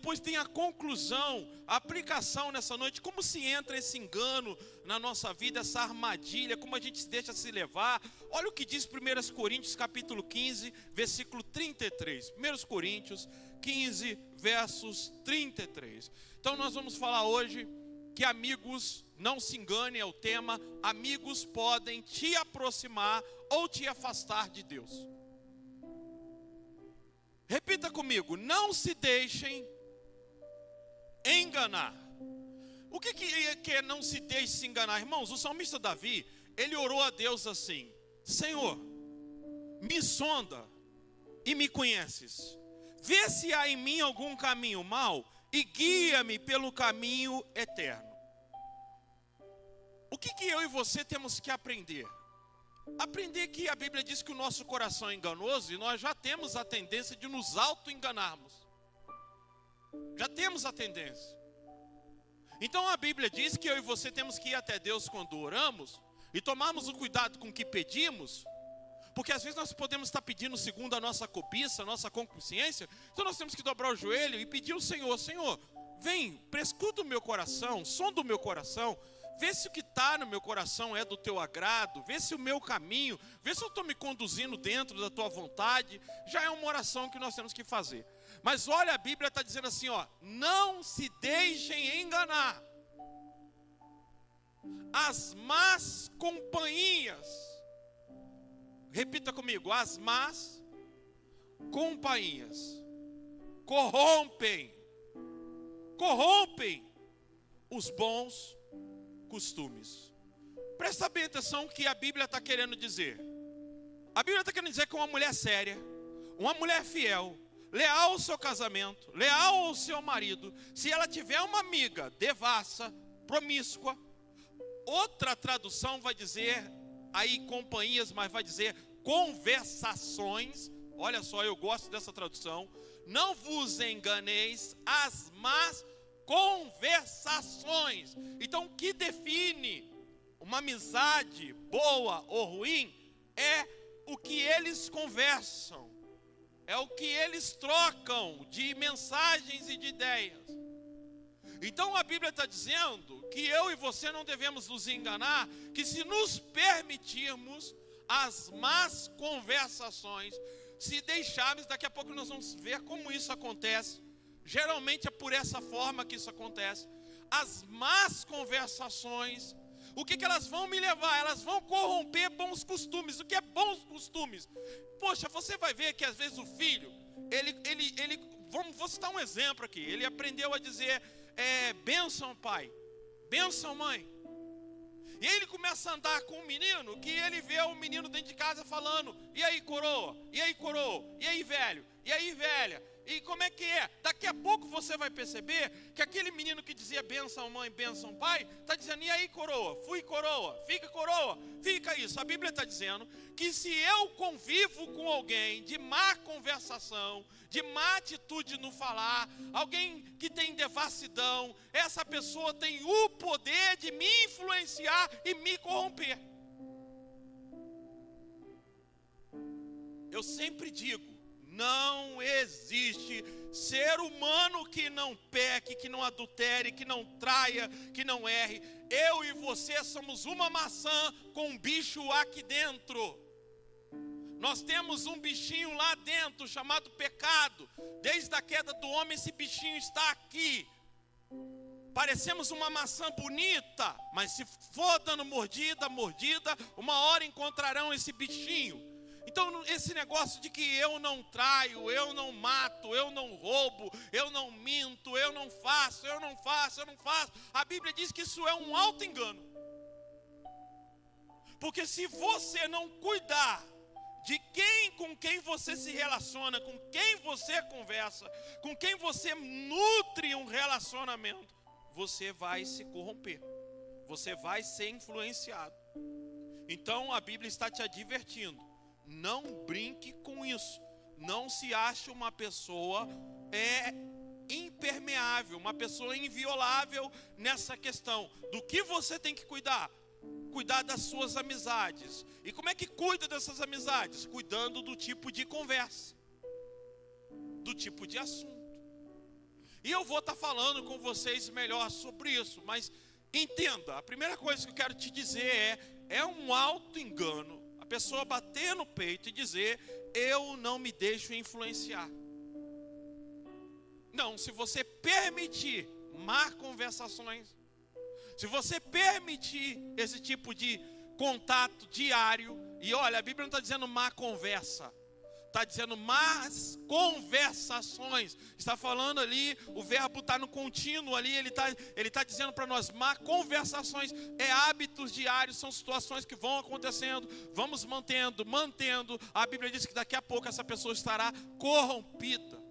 depois tem a conclusão, a aplicação nessa noite, como se entra esse engano na nossa vida, essa armadilha, como a gente se deixa se levar. Olha o que diz 1 Coríntios capítulo 15, versículo 33. 1 Coríntios 15, versos 33. Então nós vamos falar hoje que amigos, não se engane, é o tema. Amigos podem te aproximar ou te afastar de Deus. Repita comigo: não se deixem enganar. O que é não se deixe se enganar? Irmãos, o salmista Davi, ele orou a Deus assim: Senhor, me sonda e me conheces. Vê se há em mim algum caminho mau e guia-me pelo caminho eterno. O que eu e você temos que aprender? Aprender que a Bíblia diz que o nosso coração é enganoso e nós já temos a tendência de nos auto-enganarmos. Já temos a tendência. Então a Bíblia diz que eu e você temos que ir até Deus quando oramos e tomarmos o cuidado com o que pedimos, porque às vezes nós podemos estar pedindo segundo a nossa cobiça, a nossa concupiscência. Então nós temos que dobrar o joelho e pedir ao Senhor: Senhor, vem, prescuta o meu coração, sonda o meu coração. Vê se o que está no meu coração é do teu agrado. Vê se o meu caminho, vê se eu estou me conduzindo dentro da tua vontade. Já é uma oração que nós temos que fazer. Mas olha, a Bíblia está dizendo assim, ó: não se deixem enganar. As más companhias. Repita comigo: as más companhias corrompem os bons costumes. Presta bem atenção que a Bíblia está querendo dizer. A Bíblia está querendo dizer que uma mulher séria, uma mulher fiel, leal ao seu casamento, leal ao seu marido, se ela tiver uma amiga devassa, promíscua, outra tradução vai dizer aí companhias, mas vai dizer conversações. Olha só, eu gosto dessa tradução. Não vos enganeis, as más conversações. Então, o que define uma amizade boa ou ruim é o que eles conversam, é o que eles trocam de mensagens e de ideias. Então a Bíblia está dizendo que eu e você não devemos nos enganar, que se nos permitirmos as más conversações, se deixarmos, daqui a pouco nós vamos ver como isso acontece. Geralmente é por essa forma que isso acontece. As más conversações, o que elas vão me levar? Elas vão corromper bons costumes. O que é bons costumes? Poxa, você vai ver que às vezes o filho, vou citar um exemplo aqui. Ele aprendeu a dizer, bênção pai, bênção mãe. E aí ele começa a andar com um menino, que ele vê o menino dentro de casa falando: e aí coroa, e aí coroa, e aí velho, e aí velha. E como é que é? Daqui a pouco você vai perceber que aquele menino que dizia bênção mãe, bênção pai, está dizendo: e aí coroa, fui coroa, fica isso. A Bíblia está dizendo que se eu convivo com alguém de má conversação, de má atitude no falar, alguém que tem devassidão, essa pessoa tem o poder de me influenciar e me corromper. Eu sempre digo: não existe ser humano que não peque, que não adultere, que não traia, que não erre. Eu e você somos uma maçã com um bicho aqui dentro. Nós temos um bichinho lá dentro chamado pecado. Desde a queda do homem esse bichinho está aqui. Parecemos uma maçã bonita, mas se for dando mordida, uma hora encontrarão esse bichinho. Então esse negócio de que eu não traio, eu não mato, eu não roubo, eu não minto, eu não faço, a Bíblia diz que isso é um auto-engano. Porque se você não cuidar de com quem você se relaciona, com quem você conversa, com quem você nutre um relacionamento, você vai se corromper, você vai ser influenciado. Então a Bíblia está te advertindo: não brinque com isso. Não se ache uma pessoa impermeável, uma pessoa inviolável nessa questão. Do que você tem que cuidar? Cuidar das suas amizades. E como é que cuida dessas amizades? Cuidando do tipo de conversa, do tipo de assunto. E eu vou estar falando com vocês melhor sobre isso, mas entenda, a primeira coisa que eu quero te dizer é um auto-engano, a pessoa bater no peito e dizer, eu não me deixo influenciar. Não, se você permitir má conversações, se você permitir esse tipo de contato diário, e olha, a Bíblia não está dizendo má conversa, está dizendo más conversações, está falando ali, o verbo está no contínuo ali, ele está dizendo para nós, má conversações, é hábitos diários, são situações que vão acontecendo, vamos mantendo, a Bíblia diz que daqui a pouco essa pessoa estará corrompida.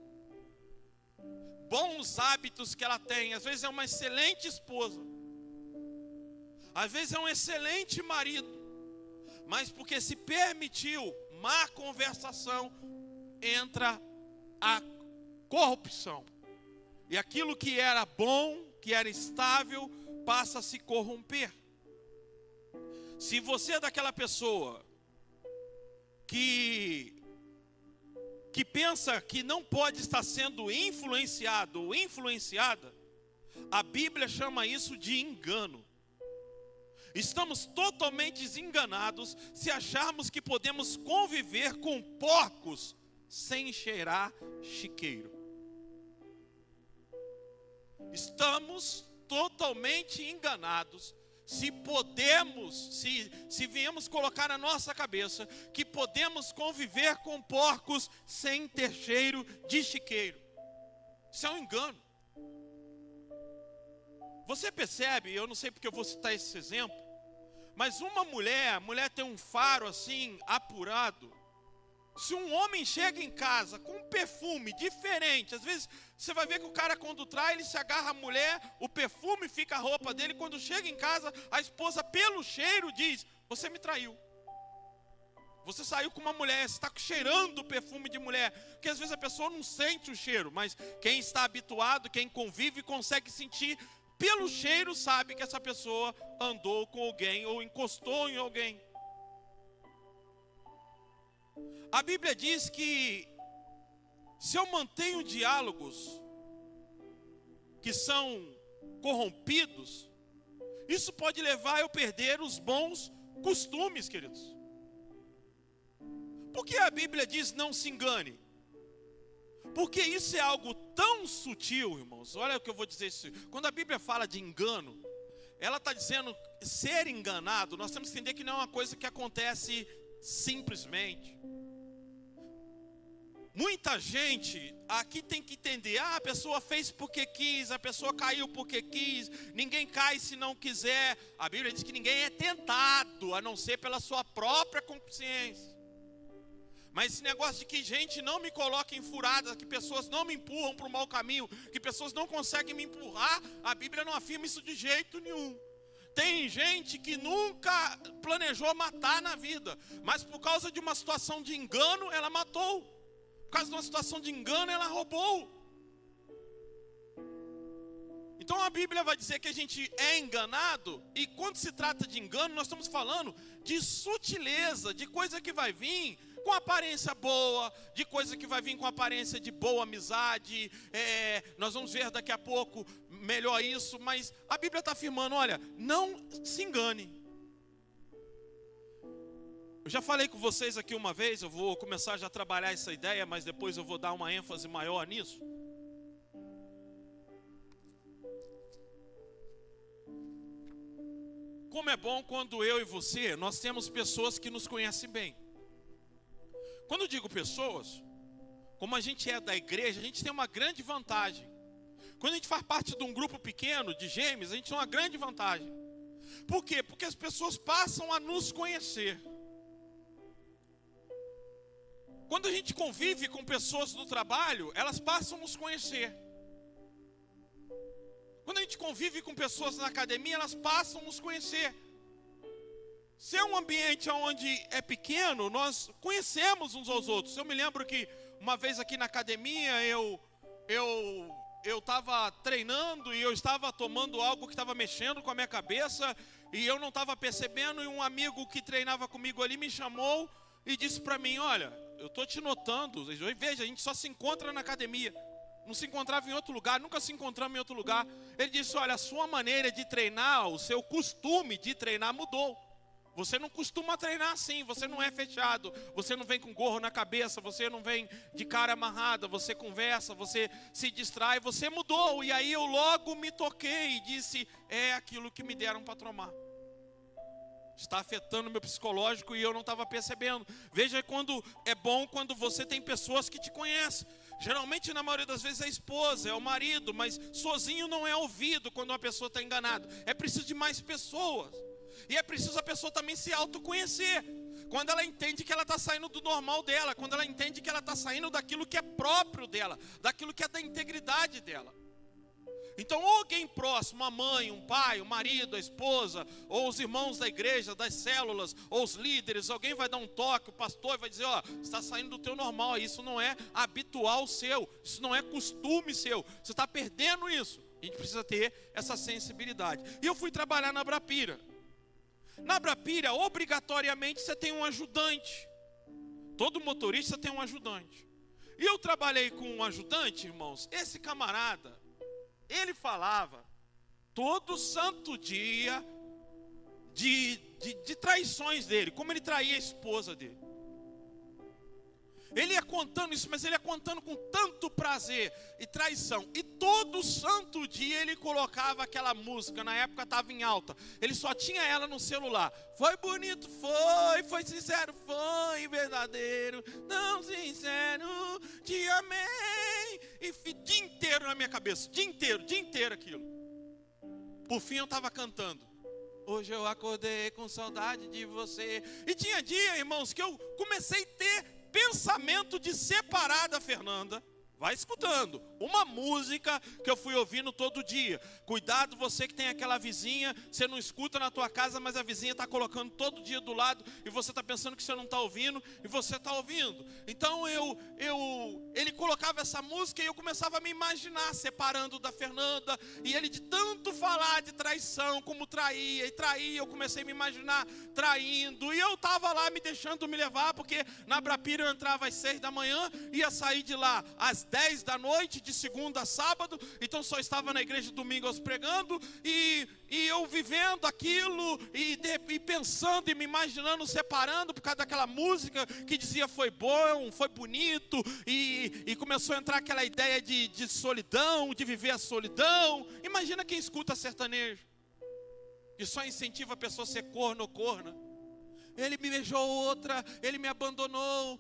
Bons hábitos que ela tem, às vezes é uma excelente esposa, às vezes é um excelente marido, mas porque se permitiu má conversação, entra a corrupção. E aquilo que era bom, que era estável, passa a se corromper. Se você é daquela pessoa que pensa que não pode estar sendo influenciado ou influenciada, a Bíblia chama isso de engano. Estamos totalmente enganados se acharmos que podemos conviver com porcos sem cheirar chiqueiro. Estamos totalmente enganados se podemos, se viemos colocar na nossa cabeça que podemos conviver com porcos sem ter cheiro de chiqueiro. Isso é um engano. Você percebe, eu não sei porque eu vou citar esse exemplo, mas a mulher tem um faro assim, apurado. Se um homem chega em casa com um perfume diferente, às vezes você vai ver que o cara quando trai, ele se agarra à mulher, o perfume fica a roupa dele, quando chega em casa, a esposa pelo cheiro diz, você me traiu. Você saiu com uma mulher, você está cheirando o perfume de mulher, porque às vezes a pessoa não sente o cheiro, mas quem está habituado, quem convive, consegue sentir. Pelo cheiro sabe que essa pessoa andou com alguém ou encostou em alguém. A Bíblia diz que se eu mantenho diálogos que são corrompidos, isso pode levar a eu perder os bons costumes, queridos. Por que a Bíblia diz não se engane? Porque isso é algo tão sutil, irmãos. Olha o que eu vou dizer. Quando a Bíblia fala de engano, ela está dizendo ser enganado. Nós temos que entender que não é uma coisa que acontece simplesmente. Muita gente aqui tem que entender, a pessoa fez porque quis, a pessoa caiu porque quis, ninguém cai se não quiser. A Bíblia diz que ninguém é tentado, a não ser pela sua própria consciência. Mas esse negócio de que gente não me coloca em furada, que pessoas não me empurram para o mau caminho, que pessoas não conseguem me empurrar, a Bíblia não afirma isso de jeito nenhum. Tem gente que nunca planejou matar na vida, mas por causa de uma situação de engano, ela matou. Por causa de uma situação de engano, ela roubou. Então a Bíblia vai dizer que a gente é enganado, e quando se trata de engano, nós estamos falando de sutileza, de coisa que vai vir com aparência boa, de coisa que vai vir com aparência de boa amizade. Nós vamos ver daqui a pouco melhor isso, mas a Bíblia está afirmando, olha, não se engane. Eu já falei com vocês aqui uma vez, eu vou começar já a trabalhar essa ideia, mas depois eu vou dar uma ênfase maior nisso. Como é bom quando eu e você, nós temos pessoas que nos conhecem bem. Quando eu digo pessoas, como a gente é da igreja, a gente tem uma grande vantagem. Quando a gente faz parte de um grupo pequeno de gêmeos, a gente tem uma grande vantagem. Por quê? Porque as pessoas passam a nos conhecer. Quando a gente convive com pessoas do trabalho, elas passam a nos conhecer. Quando a gente convive com pessoas na academia, elas passam a nos conhecer. Se é um ambiente onde é pequeno, nós conhecemos uns aos outros. Eu me lembro que uma vez aqui na academia, eu estava treinando e eu estava tomando algo que estava mexendo com a minha cabeça e eu não estava percebendo, e um amigo que treinava comigo ali me chamou e disse para mim, olha, eu estou te notando, veja, a gente só se encontra na academia, não se encontrava em outro lugar, nunca se encontramos em outro lugar. Ele disse, olha, a sua maneira de treinar, o seu costume de treinar mudou. Você não costuma treinar assim, você não é fechado, você não vem com gorro na cabeça, você não vem de cara amarrada, você conversa, você se distrai, você mudou. E aí eu logo me toquei e disse, é aquilo que me deram para tomar. Está afetando o meu psicológico e eu não estava percebendo. Veja quando é bom quando você tem pessoas que te conhecem. Geralmente, na maioria das vezes, é a esposa, é o marido, mas sozinho não é ouvido quando uma pessoa está enganada. É preciso de mais pessoas. E é preciso a pessoa também se autoconhecer. Quando ela entende que ela está saindo do normal dela, quando ela entende que ela está saindo daquilo que é próprio dela, daquilo que é da integridade dela. Então, ou alguém próximo, a mãe, um pai, o marido, a esposa, ou os irmãos da igreja, das células, ou os líderes, alguém vai dar um toque, o pastor vai dizer, ó, está saindo do teu normal, isso não é habitual seu, isso não é costume seu, você está perdendo isso. A gente precisa ter essa sensibilidade. E eu fui trabalhar na Abrapira. Na Abrapira, obrigatoriamente, você tem um ajudante. Todo motorista tem um ajudante. E eu trabalhei com um ajudante, irmãos, esse camarada, ele falava todo santo dia de traições dele, como ele traía a esposa dele. Ele ia contando isso, mas ele ia contando com tanto prazer e traição. E todo santo dia ele colocava aquela música, na época estava em alta. Ele só tinha ela no celular. Foi bonito, foi sincero, foi verdadeiro, tão sincero, te amei. E o dia inteiro na minha cabeça, dia inteiro aquilo. Por fim eu estava cantando. Hoje eu acordei com saudade de você. E tinha dia, irmãos, que eu comecei a ter pensamento de separar da Fernanda. Vai escutando, uma música que eu fui ouvindo todo dia. Cuidado você que tem aquela vizinha, você não escuta na tua casa, mas a vizinha está colocando todo dia do lado, e você está pensando que você não está ouvindo, e você está ouvindo. Então ele colocava essa música e eu começava a me imaginar separando da Fernanda, e ele de tanto falar de traição, como traía, eu comecei a me imaginar traindo, e eu estava lá me deixando me levar, porque na Abrapira eu entrava às 6 da manhã, ia sair de lá às 10 da noite, de segunda a sábado, então só estava na igreja domingo aos pregando, e eu vivendo aquilo, e pensando e me imaginando separando, por causa daquela música que dizia foi bom, foi bonito, e começou a entrar aquela ideia de solidão, de viver a solidão. Imagina quem escuta sertanejo, e só incentiva a pessoa a ser corno ou corna. Ele me beijou outra, ele me abandonou,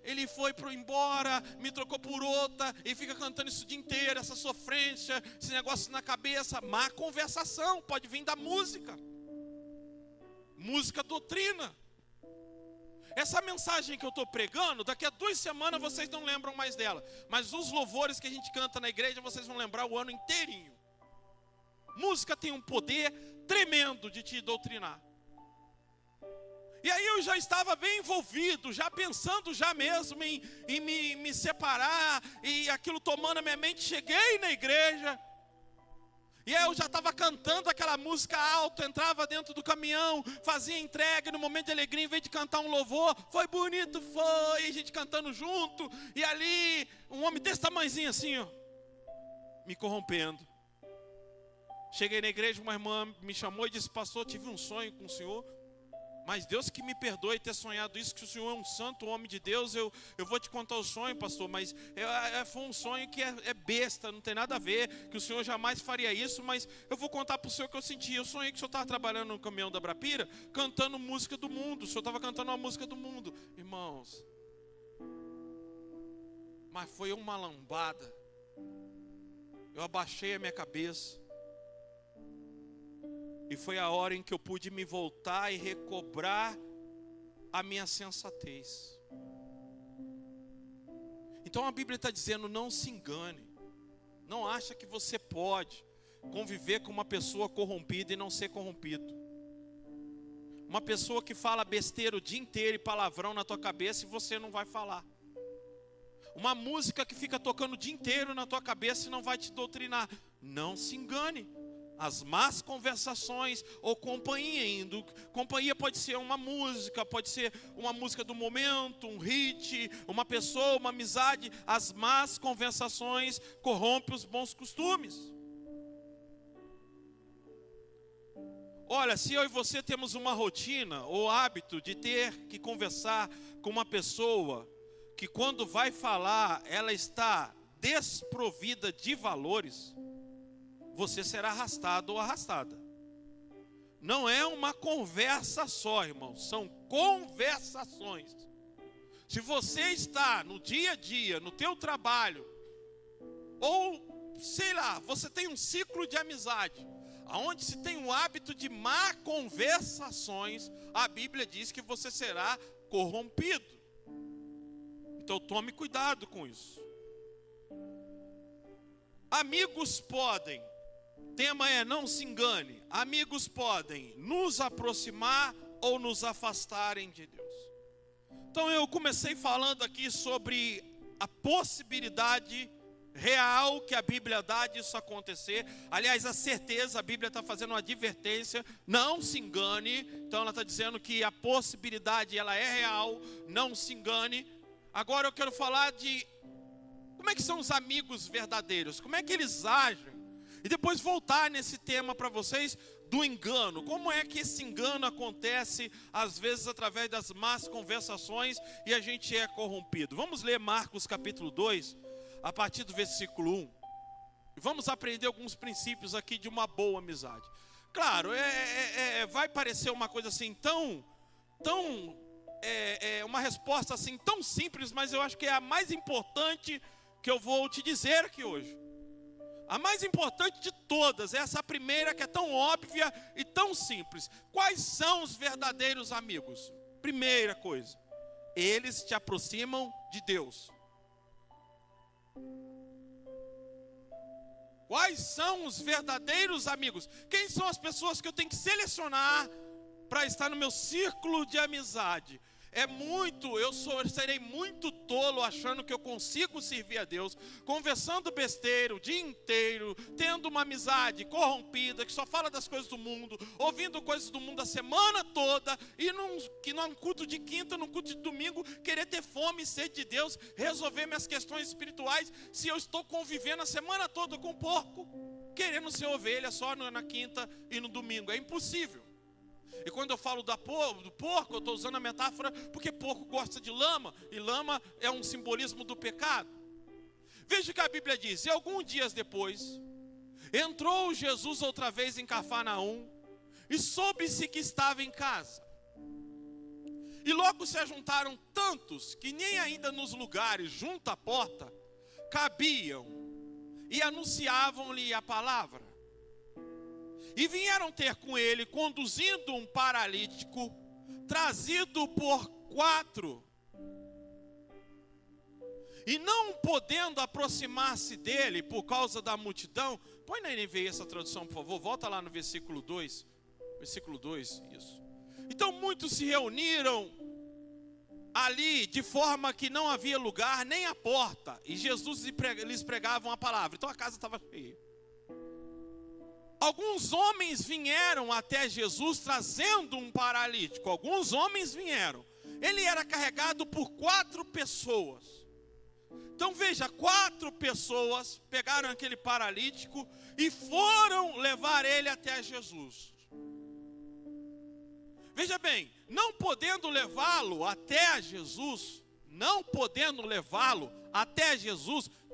ele foi embora, me trocou por outra, e fica cantando isso o dia inteiro, essa sofrência, esse negócio na cabeça. Má conversação, pode vir da música. Música doutrina. Essa mensagem que eu estou pregando, daqui a 2 semanas vocês não lembram mais dela, mas os louvores que a gente canta na igreja, vocês vão lembrar o ano inteirinho. Música tem um poder tremendo de te doutrinar. E aí eu já estava bem envolvido, já pensando já mesmo em me separar, e aquilo tomando a minha mente. Cheguei na igreja, e aí eu já estava cantando aquela música alto, entrava dentro do caminhão, fazia entrega, no momento de alegria, em vez de cantar um louvor, foi bonito, foi, e a gente cantando junto, e ali, um homem desse tamanhozinho assim, ó, me corrompendo. Cheguei na igreja, uma irmã me chamou e disse, pastor, tive um sonho com o senhor. Mas Deus que me perdoe ter sonhado isso, que o senhor é um santo homem de Deus. Eu vou te contar o sonho, pastor, mas foi um sonho que é besta, não tem nada a ver, que o senhor jamais faria isso, mas eu vou contar para o senhor o que eu senti. Eu sonhei que o senhor estava trabalhando no caminhão da Abrapira, cantando música do mundo. O senhor estava cantando uma música do mundo. Irmãos, mas foi uma lambada. Eu abaixei a minha cabeça. E foi a hora em que eu pude me voltar e recobrar a minha sensatez. Então a Bíblia está dizendo, não se engane. Não acha que você pode conviver com uma pessoa corrompida e não ser corrompido. Uma pessoa que fala besteira o dia inteiro e palavrão na tua cabeça e você não vai falar. Uma música que fica tocando o dia inteiro na tua cabeça e não vai te doutrinar. Não se engane. as más conversações ou companhia. Companhia pode ser uma música, pode ser uma música do momento, um hit, uma pessoa, uma amizade. As más conversações corrompem os bons costumes. Olha, se eu e você temos uma rotina ou hábito de ter que conversar com uma pessoa que quando vai falar, ela está desprovida de valores, você será arrastado ou arrastada. Não é uma conversa só, irmão, são conversações. Se você está no dia a dia, no teu trabalho, ou sei lá, você tem um ciclo de amizade, onde se tem um hábito de má conversações, a Bíblia diz que você será corrompido. Então tome cuidado com isso. Amigos podem, tema é não se engane, amigos podem nos aproximar ou nos afastarem de Deus. Então eu comecei falando aqui sobre a possibilidade real que a Bíblia dá disso acontecer. Aliás, a certeza, a Bíblia está fazendo uma advertência, não se engane. Então ela está dizendo que a possibilidade ela é real, não se engane. Agora eu quero falar de como é que são os amigos verdadeiros, como é que eles agem, e depois voltar nesse tema para vocês do engano. Como é que esse engano acontece, às vezes através das más conversações, e a gente é corrompido. Vamos ler Marcos capítulo 2, a partir do versículo 1. E vamos aprender alguns princípios aqui de uma boa amizade. Claro, vai parecer uma coisa assim uma resposta assim tão simples, mas eu acho que é a mais importante que eu vou te dizer aqui hoje. A mais importante de todas, essa primeira que é tão óbvia e tão simples. Quais são os verdadeiros amigos? Primeira coisa, eles te aproximam de Deus. Quais são os verdadeiros amigos? Quem são as pessoas que eu tenho que selecionar para estar no meu círculo de amizade? Serei muito tolo achando que eu consigo servir a Deus, conversando besteira o dia inteiro, tendo uma amizade corrompida, que só fala das coisas do mundo, ouvindo coisas do mundo a semana toda, e num culto de quinta, num culto de domingo, querer ter fome e sede de Deus, resolver minhas questões espirituais, se eu estou convivendo a semana toda com porco, querendo ser ovelha só na quinta e no domingo. É impossível. E quando eu falo do porco, eu estou usando a metáfora porque porco gosta de lama, e lama é um simbolismo do pecado. Veja o que a Bíblia diz: e alguns dias depois, entrou Jesus outra vez em Cafarnaum, e soube-se que estava em casa. E logo se ajuntaram tantos, que nem ainda nos lugares junto à porta, cabiam, e anunciavam-lhe a palavra. E vieram ter com ele, conduzindo um paralítico, trazido por 4. E não podendo aproximar-se dele por causa da multidão. Põe na NVI essa tradução, por favor. Volta lá no versículo 2. Versículo 2, isso. Então muitos se reuniram ali, de forma que não havia lugar nem a porta. E Jesus lhes pregava a palavra. Então a casa estava cheia. Alguns homens vieram até Jesus trazendo um paralítico. Alguns homens vieram. Ele era carregado por 4 pessoas. Então veja, 4 pessoas pegaram aquele paralítico e foram levar ele até Jesus. Veja bem, não podendo levá-lo até Jesus,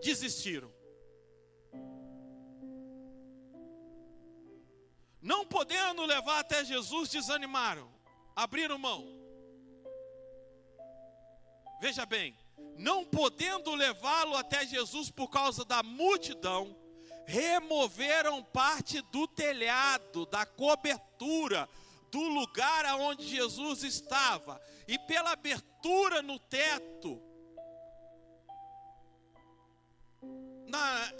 desistiram. Não podendo levar até Jesus, desanimaram, abriram mão. Veja bem, não podendo levá-lo até Jesus por causa da multidão, removeram parte do telhado, da cobertura, do lugar aonde Jesus estava, e pela abertura no teto,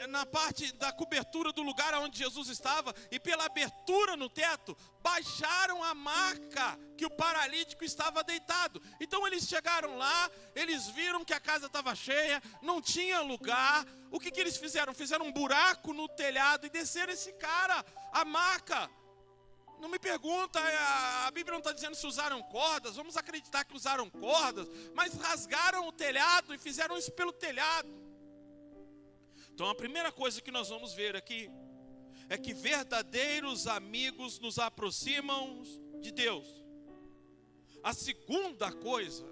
na parte da cobertura do lugar onde Jesus estava, e pela abertura no teto, baixaram a maca que o paralítico estava deitado. Então eles chegaram lá, eles viram que a casa estava cheia, não tinha lugar. O que eles fizeram? Fizeram um buraco no telhado e desceram esse cara, a maca. Não me pergunta, a Bíblia não está dizendo se usaram cordas, vamos acreditar que usaram cordas, mas rasgaram o telhado e fizeram isso pelo telhado. Então a primeira coisa que nós vamos ver aqui é que verdadeiros amigos nos aproximam de Deus. A segunda coisa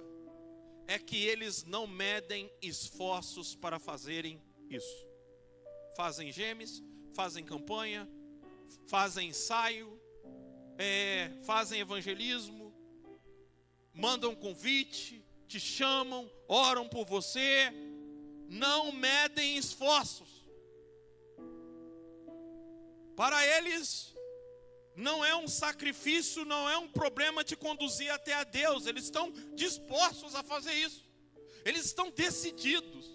é que eles não medem esforços para fazerem isso. Fazem gemes, fazem campanha, fazem ensaio, fazem evangelismo, mandam convite, te chamam, oram por você, não medem esforços. Para eles não é um sacrifício, não é um problema te conduzir até a Deus. Eles estão dispostos a fazer isso, eles estão decididos.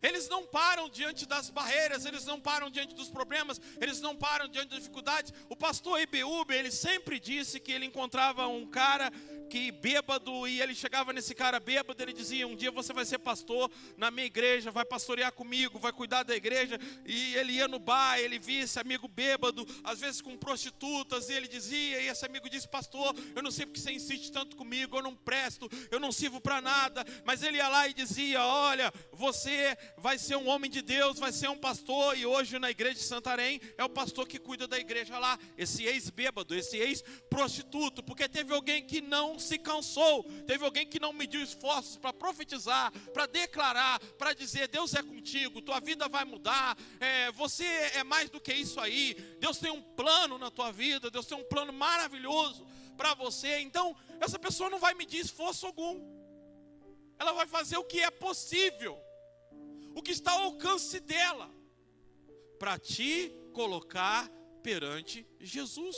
Eles não param diante das barreiras, eles não param diante dos problemas, eles não param diante das dificuldades. O pastor Ibeúbe, ele sempre disse que ele encontrava um cara que bêbado, e ele chegava nesse cara bêbado, ele dizia: um dia você vai ser pastor na minha igreja, vai pastorear comigo, vai cuidar da igreja. E ele ia no bar, ele via esse amigo bêbado, às vezes com prostitutas, e ele dizia, e esse amigo disse: pastor, eu não sei porque você insiste tanto comigo, eu não presto, eu não sirvo para nada. Mas ele ia lá e dizia: olha, você vai ser um homem de Deus, vai ser um pastor. E hoje na igreja de Santarém é o pastor que cuida da igreja lá, esse ex-bêbado, esse ex-prostituto, porque teve alguém que não se cansou, teve alguém que não mediu esforços para profetizar, para declarar, para dizer: Deus é contigo, tua vida vai mudar, você é mais do que isso aí, Deus tem um plano na tua vida, Deus tem um plano maravilhoso para você. Então essa pessoa não vai medir esforço algum, ela vai fazer o que é possível, o que está ao alcance dela, para te colocar perante Jesus.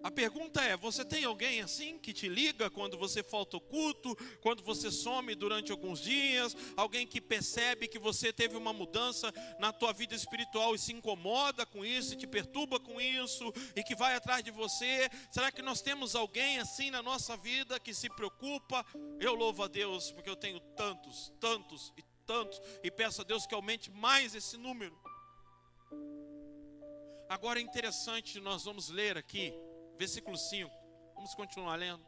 A pergunta é: você tem alguém assim que te liga quando você falta ao culto, quando você some durante alguns dias, alguém que percebe que você teve uma mudança na tua vida espiritual e se incomoda com isso, e te perturba com isso, e que vai atrás de você? Será que nós temos alguém assim na nossa vida que se preocupa? Eu louvo a Deus porque eu tenho tantos, e peço a Deus que aumente mais esse número. Agora é interessante, nós vamos ler aqui versículo 5, vamos continuar lendo.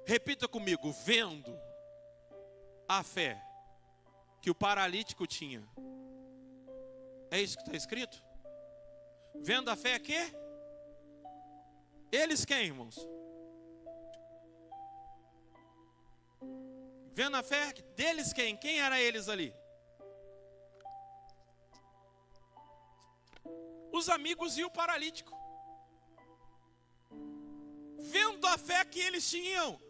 Repita comigo: vendo a fé que o paralítico tinha. É isso que está escrito? Vendo a fé que? Eles quem, irmãos? Vendo a fé deles quem? Quem era eles ali? Os amigos e o paralítico. Vendo a fé que eles tinham.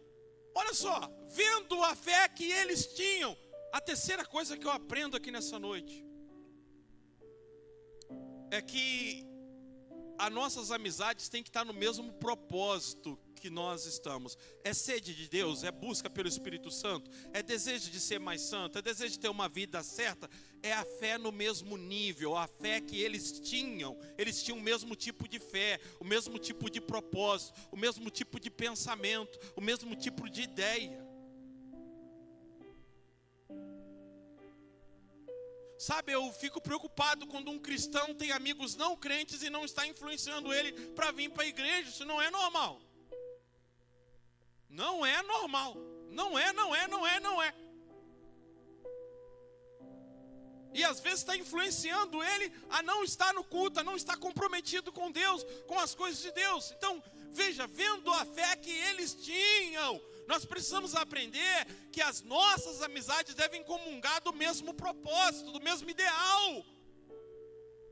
Olha só, vendo a fé que eles tinham. A terceira coisa que eu aprendo aqui nessa noite é que as nossas amizades têm que estar no mesmo propósito que nós estamos. É sede de Deus, é busca pelo Espírito Santo, é desejo de ser mais santo, é desejo de ter uma vida certa. É a fé no mesmo nível, a fé que eles tinham o mesmo tipo de fé, o mesmo tipo de propósito, o mesmo tipo de pensamento, o mesmo tipo de ideia. Sabe, eu fico preocupado quando um cristão tem amigos não crentes e não está influenciando ele para vir para a igreja. Isso não é normal. Não é normal. Não é. E às vezes está influenciando ele a não estar no culto, a não estar comprometido com Deus, com as coisas de Deus. Então, veja, vendo a fé que eles tinham, nós precisamos aprender que as nossas amizades devem comungar do mesmo propósito, do mesmo ideal.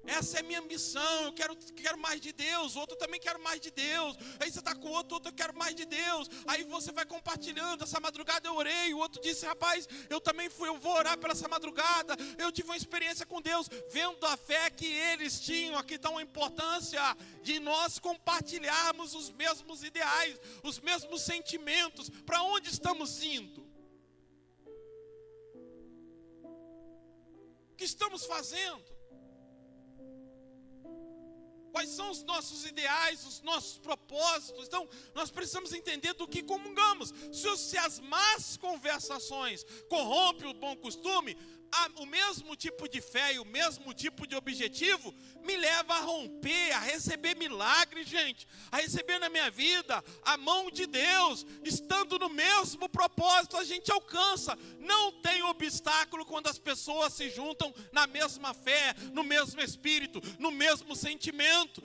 Essa é a minha missão, eu quero mais de Deus, o outro também quer mais de Deus. Aí você está com o outro eu quero mais de Deus. Aí você vai compartilhando: essa madrugada eu orei, o outro disse: rapaz, eu vou orar pela essa madrugada, eu tive uma experiência com Deus. Vendo a fé que eles tinham, aqui está uma importância de nós compartilharmos os mesmos ideais, os mesmos sentimentos. Para onde estamos indo? estamos fazendo? Quais são os nossos ideais, os nossos propósitos? Então, nós precisamos entender do que comungamos. Se as más conversações corrompem o bom costume, o mesmo tipo de fé e o mesmo tipo de objetivo me leva a romper, a receber milagres, gente, a receber na minha vida a mão de Deus. Estando no mesmo propósito, a gente alcança. Não tem obstáculo quando as pessoas se juntam na mesma fé, no mesmo espírito, no mesmo sentimento.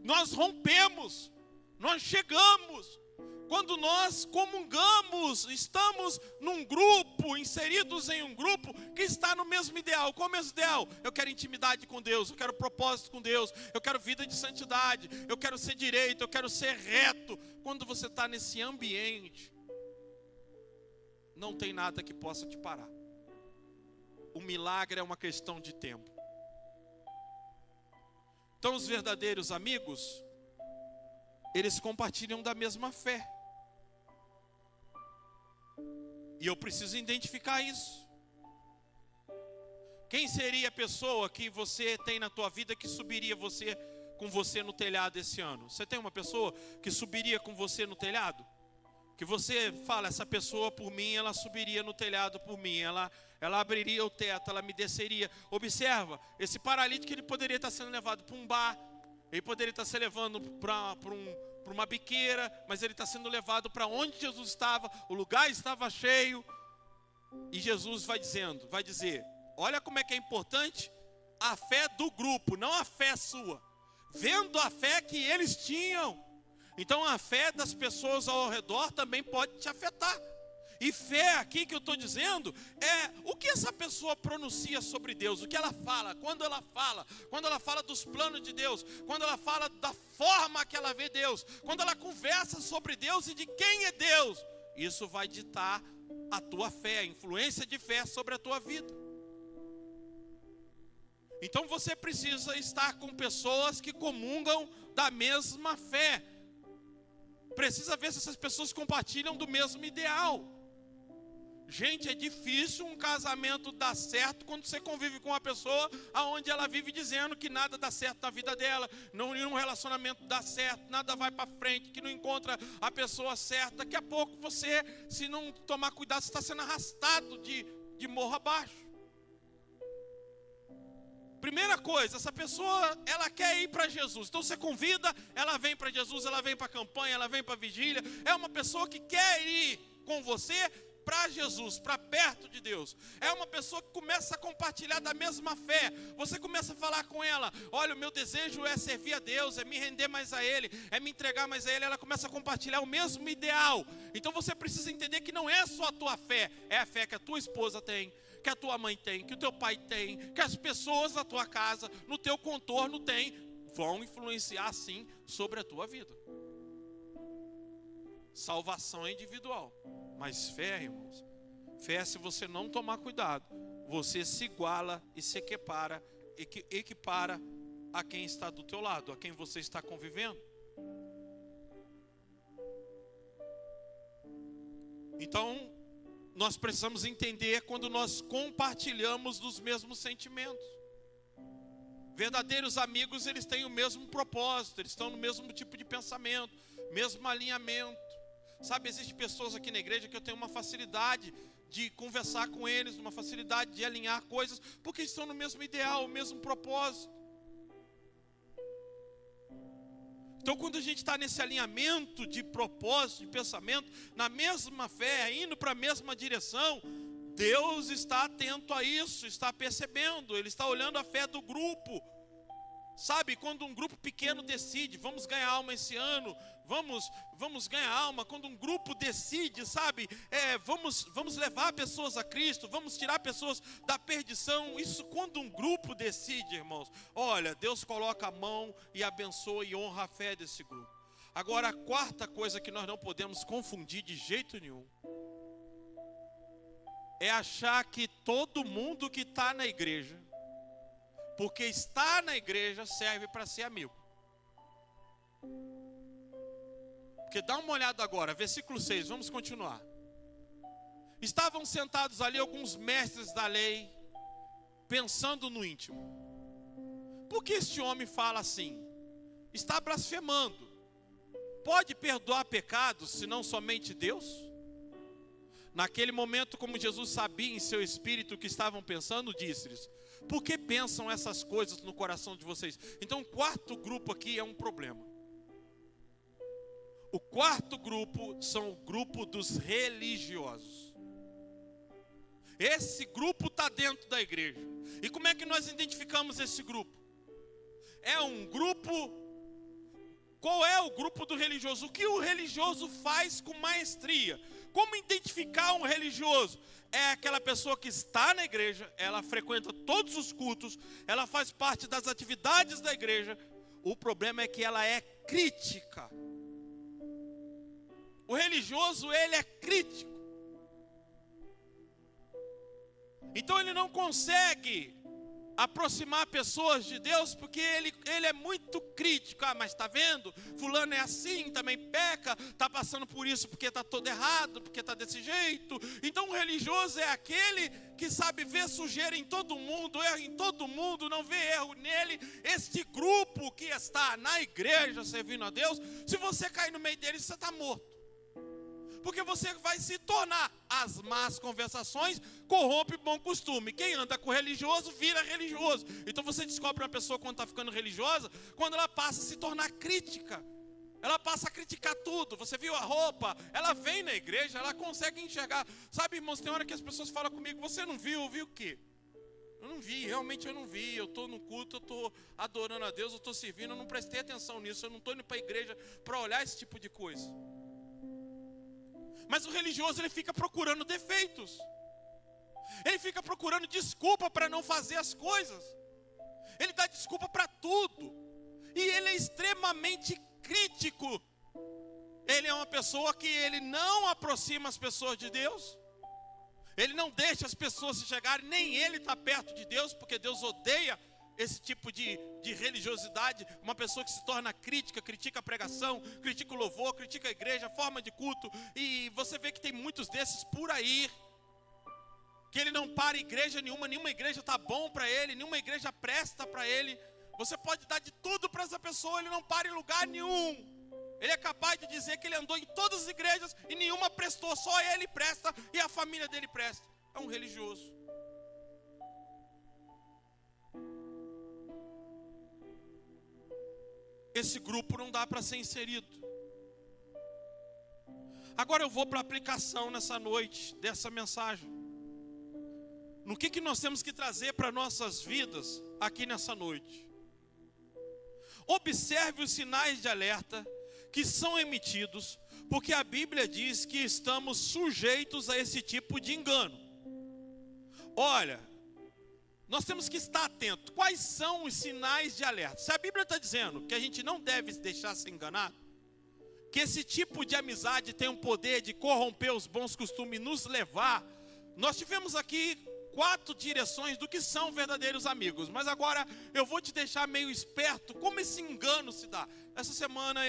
Nós rompemos, nós chegamos. Quando nós comungamos, estamos num grupo, inseridos em um grupo que está no mesmo ideal. Qual é o mesmo ideal? Eu quero intimidade com Deus, eu quero propósito com Deus, eu quero vida de santidade, eu quero ser direito, eu quero ser reto. Quando você está nesse ambiente, não tem nada que possa te parar. O milagre é uma questão de tempo. Então os verdadeiros amigos, eles compartilham da mesma fé. E eu preciso identificar isso. Quem seria a pessoa que você tem na tua vida que subiria com você no telhado esse ano? Você tem uma pessoa que subiria com você no telhado? Que você fala, essa pessoa por mim, ela subiria no telhado por mim, ela abriria o teto, ela me desceria. Observa, esse paralítico, ele poderia estar sendo levado para um bar, ele poderia estar sendo levado para uma biqueira, mas ele está sendo levado para onde Jesus estava, o lugar estava cheio, e Jesus vai dizer, olha como é que é importante a fé do grupo, não a fé sua, vendo a fé que eles tinham. Então a fé das pessoas ao redor também pode te afetar. E fé aqui que eu estou dizendo é o que essa pessoa pronuncia sobre Deus, o que ela fala, quando ela fala dos planos de Deus, quando ela fala da forma que ela vê Deus, quando ela conversa sobre Deus e de quem é Deus. Isso vai ditar a tua fé, a influência de fé sobre a tua vida. Então você precisa estar com pessoas que comungam da mesma fé. Precisa ver se essas pessoas compartilham do mesmo ideal. Gente, é difícil um casamento dar certo quando você convive com uma pessoa onde ela vive dizendo que nada dá certo na vida dela, nenhum relacionamento dá certo, nada vai para frente, que não encontra a pessoa certa. Daqui a pouco você, se não tomar cuidado, você está sendo arrastado de morro abaixo. Primeira coisa, essa pessoa, ela quer ir para Jesus. Então você convida, ela vem para Jesus, ela vem para a campanha, ela vem para a vigília. É uma pessoa que quer ir com você para Jesus, para perto de Deus. É uma pessoa que começa a compartilhar da mesma fé. Você começa a falar com ela, olha, o meu desejo é servir a Deus, é me render mais a Ele, é me entregar mais a Ele. Ela começa a compartilhar o mesmo ideal. Então você precisa entender que não é só a tua fé, é a fé que a tua esposa tem, que a tua mãe tem, que o teu pai tem, que as pessoas da tua casa, no teu contorno tem, vão influenciar sim sobre a tua vida. Salvação é individual, mas fé, irmãos, fé, se você não tomar cuidado, você se iguala e se equipara a quem está do teu lado, a quem você está convivendo. Então, nós precisamos entender quando nós compartilhamos dos mesmos sentimentos. Verdadeiros amigos, eles têm o mesmo propósito, eles estão no mesmo tipo de pensamento, mesmo alinhamento. Sabe, existem pessoas aqui na igreja que eu tenho uma facilidade de conversar com eles, uma facilidade de alinhar coisas, porque estão no mesmo ideal, o mesmo propósito. Então, quando a gente está nesse alinhamento de propósito, de pensamento, na mesma fé, indo para a mesma direção, Deus está atento a isso, está percebendo, Ele está olhando a fé do grupo. Sabe, quando um grupo pequeno decide, vamos ganhar alma esse ano, vamos ganhar alma, quando um grupo decide, sabe, vamos levar pessoas a Cristo, vamos tirar pessoas da perdição, isso quando um grupo decide, irmãos, olha, Deus coloca a mão e abençoa e honra a fé desse grupo. Agora, a quarta coisa que nós não podemos confundir de jeito nenhum, é achar que todo mundo que está na igreja, porque estar na igreja serve para ser amigo. Porque dá uma olhada agora, versículo 6, vamos continuar. Estavam sentados ali alguns mestres da lei pensando no íntimo: por que este homem fala assim? Está blasfemando. Pode perdoar pecados, senão somente Deus? Naquele momento, como Jesus sabia em seu espírito o que estavam pensando, disse-lhes: por que pensam essas coisas no coração de vocês? Então, o quarto grupo aqui é um problema. O quarto grupo são o grupo dos religiosos. Esse grupo está dentro da igreja. E como é que nós identificamos esse grupo? É um grupo... Qual é o grupo do religioso? O que o religioso faz com maestria? Como identificar um religioso? É aquela pessoa que está na igreja, ela frequenta todos os cultos, ela faz parte das atividades da igreja. O problema é que ela é crítica. O religioso, ele é crítico. Então ele não consegue aproximar pessoas de Deus, porque ele é muito crítico. Ah, mas está vendo? Fulano é assim, também peca, está passando por isso porque está todo errado, porque está desse jeito. Então o religioso é aquele que sabe ver sujeira em todo mundo, erro em todo mundo, não vê erro nele. Este grupo que está na igreja servindo a Deus, se você cair no meio dele, você está morto. Porque você vai se tornar. As más conversações corrompem o bom costume. Quem anda com religioso, vira religioso. Então você descobre uma pessoa quando está ficando religiosa, quando ela passa a se tornar crítica. Ela passa a criticar tudo. Você viu a roupa? Ela vem na igreja, ela consegue enxergar. Sabe, irmãos, tem hora que as pessoas falam comigo: você não viu? Viu o quê? Eu não vi, realmente eu não vi. Eu estou no culto, eu estou adorando a Deus, eu estou servindo, eu não prestei atenção nisso. Eu não estou indo para a igreja para olhar esse tipo de coisa. Mas o religioso, ele fica procurando defeitos. Ele fica procurando desculpa para não fazer as coisas. Ele dá desculpa para tudo. E ele é extremamente crítico. Ele é uma pessoa que ele não aproxima as pessoas de Deus. Ele não deixa as pessoas se chegarem, nem ele está perto de Deus, porque Deus odeia esse tipo de religiosidade. Uma pessoa que se torna crítica, critica a pregação, critica o louvor, critica a igreja, a forma de culto. E você vê que tem muitos desses por aí, que ele não para igreja nenhuma igreja está bom para ele, nenhuma igreja presta para ele. Você pode dar de tudo para essa pessoa, ele não para em lugar nenhum. Ele é capaz de dizer que ele andou em todas as igrejas e nenhuma prestou, só ele presta e a família dele presta. É um religioso. Esse grupo não dá para ser inserido. Agora eu vou para a aplicação nessa noite dessa mensagem. No que nós temos que trazer para nossas vidas aqui nessa noite? Observe os sinais de alerta que são emitidos, porque a Bíblia diz que estamos sujeitos a esse tipo de engano. Olha, nós temos que estar atento. Quais são os sinais de alerta? Se a Bíblia está dizendo que a gente não deve deixar se enganar, que esse tipo de amizade tem um poder de corromper os bons costumes e nos levar. Nós tivemos aqui 4 direções do que são verdadeiros amigos. Mas agora eu vou te deixar meio esperto como esse engano se dá. Essa semana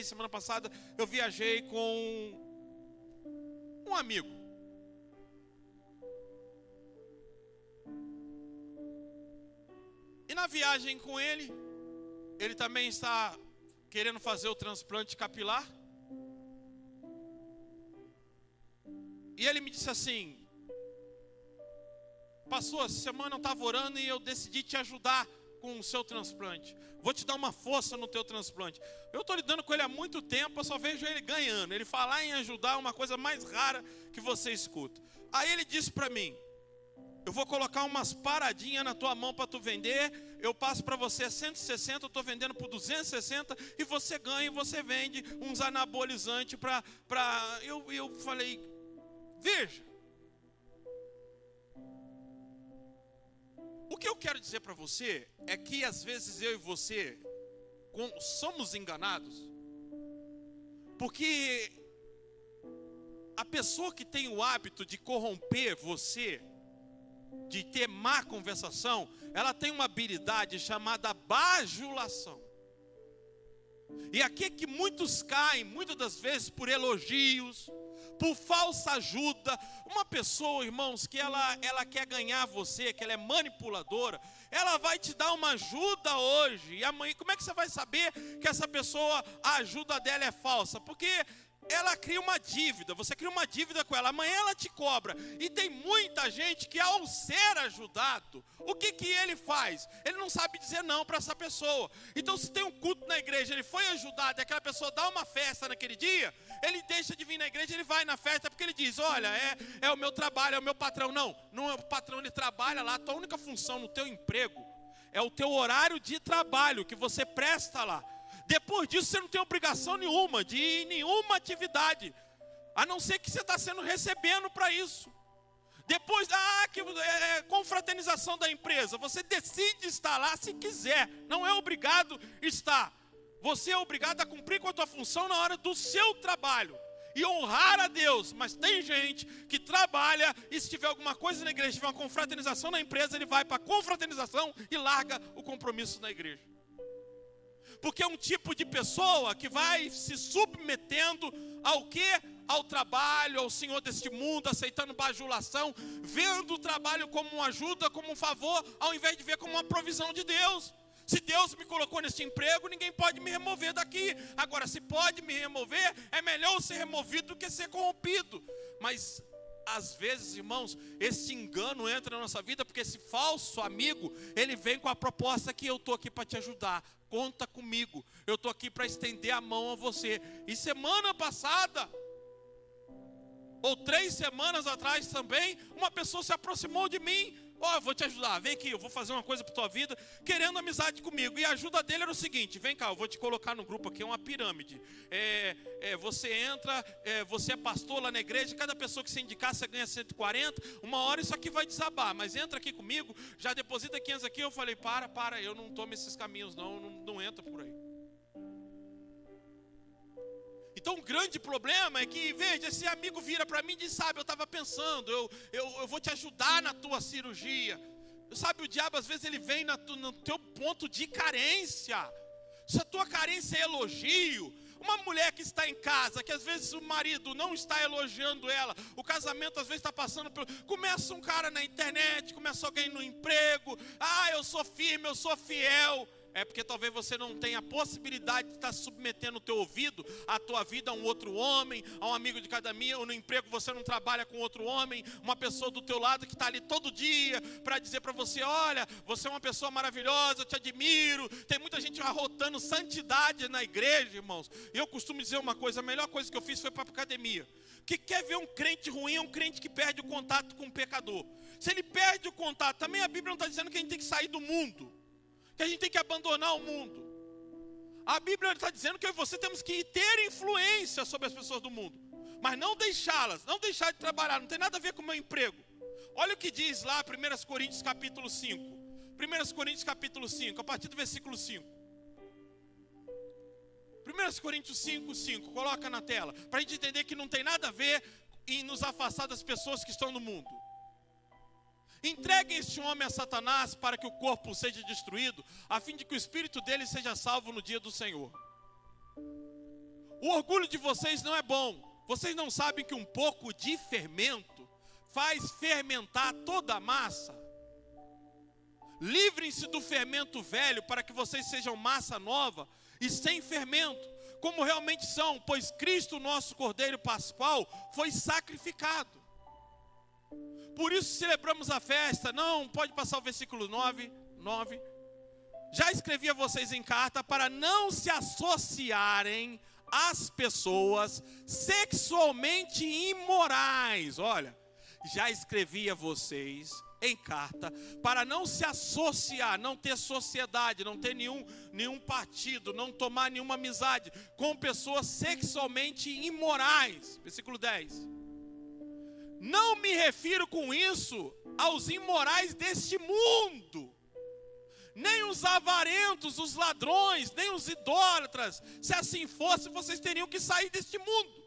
semana passada eu viajei com um amigo. E na viagem com ele, ele também está querendo fazer o transplante capilar. E ele me disse assim: pastor, essa semana eu estava orando e eu decidi te ajudar com o seu transplante. Vou te dar uma força no teu transplante. Eu estou lidando com ele há muito tempo, eu só vejo ele ganhando. Ele falar em ajudar é uma coisa mais rara que você escuta. Aí ele disse para mim: eu vou colocar umas paradinhas na tua mão para tu vender. Eu passo para você 160, eu estou vendendo por 260 e você ganha e você vende uns anabolizantes para... Eu falei: veja, o que eu quero dizer para você é que às vezes eu e você somos enganados, porque a pessoa que tem o hábito de corromper você, de ter má conversação, ela tem uma habilidade chamada bajulação. E aqui é que muitos caem, muitas das vezes por elogios, por falsa ajuda. Uma pessoa, irmãos, que ela quer ganhar você, que ela é manipuladora, ela vai te dar uma ajuda hoje, e amanhã, como é que você vai saber que essa pessoa, a ajuda dela é falsa? Porque ela cria uma dívida, você cria uma dívida com ela, amanhã ela te cobra. E tem muita gente que, ao ser ajudado, o que ele faz? Ele não sabe dizer não para essa pessoa. Então, se tem um culto na igreja, ele foi ajudado e aquela pessoa dá uma festa naquele dia, ele deixa de vir na igreja, ele vai na festa porque ele diz: olha, é o meu trabalho, é o meu patrão. Não é o patrão, ele trabalha lá. A tua única função no teu emprego é o teu horário de trabalho que você presta lá. Depois disso você não tem obrigação nenhuma de ir em nenhuma atividade, a não ser que você está sendo recebendo para isso. Depois confraternização da empresa, você decide estar lá se quiser, não é obrigado estar. Você é obrigado a cumprir com a tua função na hora do seu trabalho e honrar a Deus. Mas tem gente que trabalha e se tiver alguma coisa na igreja, se tiver uma confraternização na empresa, ele vai para a confraternização e larga o compromisso na igreja. Porque é um tipo de pessoa que vai se submetendo ao quê? Ao trabalho, ao senhor deste mundo, aceitando bajulação, vendo o trabalho como uma ajuda, como um favor, ao invés de ver como uma provisão de Deus. Se Deus me colocou nesse emprego, ninguém pode me remover daqui. Agora, se pode me remover, é melhor ser removido do que ser corrompido. Mas às vezes, irmãos, esse engano entra na nossa vida, porque esse falso amigo, ele vem com a proposta que eu estou aqui para te ajudar, conta comigo, eu estou aqui para estender a mão a você. E semana passada, ou 3 semanas atrás também, uma pessoa se aproximou de mim: eu vou te ajudar, vem aqui, eu vou fazer uma coisa para tua vida, querendo amizade comigo. E a ajuda dele era o seguinte: vem cá, eu vou te colocar no grupo aqui, é uma pirâmide. Você entra, você é pastor lá na igreja, cada pessoa que você indicar, você ganha 140, uma hora isso aqui vai desabar, mas entra aqui comigo, já deposita 500 aqui. Eu falei: para, eu não tomo esses caminhos não entra por aí. Então o grande problema é que, veja, esse amigo vira para mim e diz: sabe, eu estava pensando, eu vou te ajudar na tua cirurgia. Sabe, o diabo às vezes ele vem no teu ponto de carência. Se a tua carência é elogio, uma mulher que está em casa, que às vezes o marido não está elogiando ela, o casamento às vezes está passando por... Começa um cara na internet, começa alguém no emprego: eu sou firme, eu sou fiel. É porque talvez você não tenha a possibilidade de estar submetendo o teu ouvido, a tua vida a um outro homem, a um amigo de academia, ou no emprego você não trabalha com outro homem, uma pessoa do teu lado que está ali todo dia para dizer para você: olha, você é uma pessoa maravilhosa, eu te admiro. Tem muita gente arrotando santidade na igreja, irmãos. E eu costumo dizer uma coisa: a melhor coisa que eu fiz foi para a academia. Que quer ver um crente ruim é um crente que perde o contato com o pecador. Se ele perde o contato, também a Bíblia não está dizendo que a gente tem que sair do mundo, que a gente tem que abandonar o mundo. A Bíblia está dizendo que eu e você temos que ter influência sobre as pessoas do mundo, mas não deixá-las, não deixar de trabalhar. Não tem nada a ver com o meu emprego. Olha o que diz lá 1 Coríntios capítulo 5. 1 Coríntios capítulo 5, a partir do versículo 5. 1 Coríntios 5, 5, coloca na tela, para a gente entender que não tem nada a ver em nos afastar das pessoas que estão no mundo. Entreguem este homem a Satanás para que o corpo seja destruído, a fim de que o espírito dele seja salvo no dia do Senhor. O orgulho de vocês não é bom. Vocês não sabem que um pouco de fermento faz fermentar toda a massa? Livrem-se do fermento velho para que vocês sejam massa nova e sem fermento, como realmente são, pois Cristo, nosso Cordeiro Pascual, foi sacrificado. Por isso celebramos a festa. Não, pode passar o versículo 9. Já escrevi a vocês em carta para não se associarem às pessoas sexualmente imorais. Olha, já escrevi a vocês em carta para não se associar, não ter sociedade, não ter nenhum partido, não tomar nenhuma amizade com pessoas sexualmente imorais. Versículo 10. Não me refiro com isso aos imorais deste mundo, nem os avarentos, os ladrões, nem os idólatras. Se assim fosse, vocês teriam que sair deste mundo.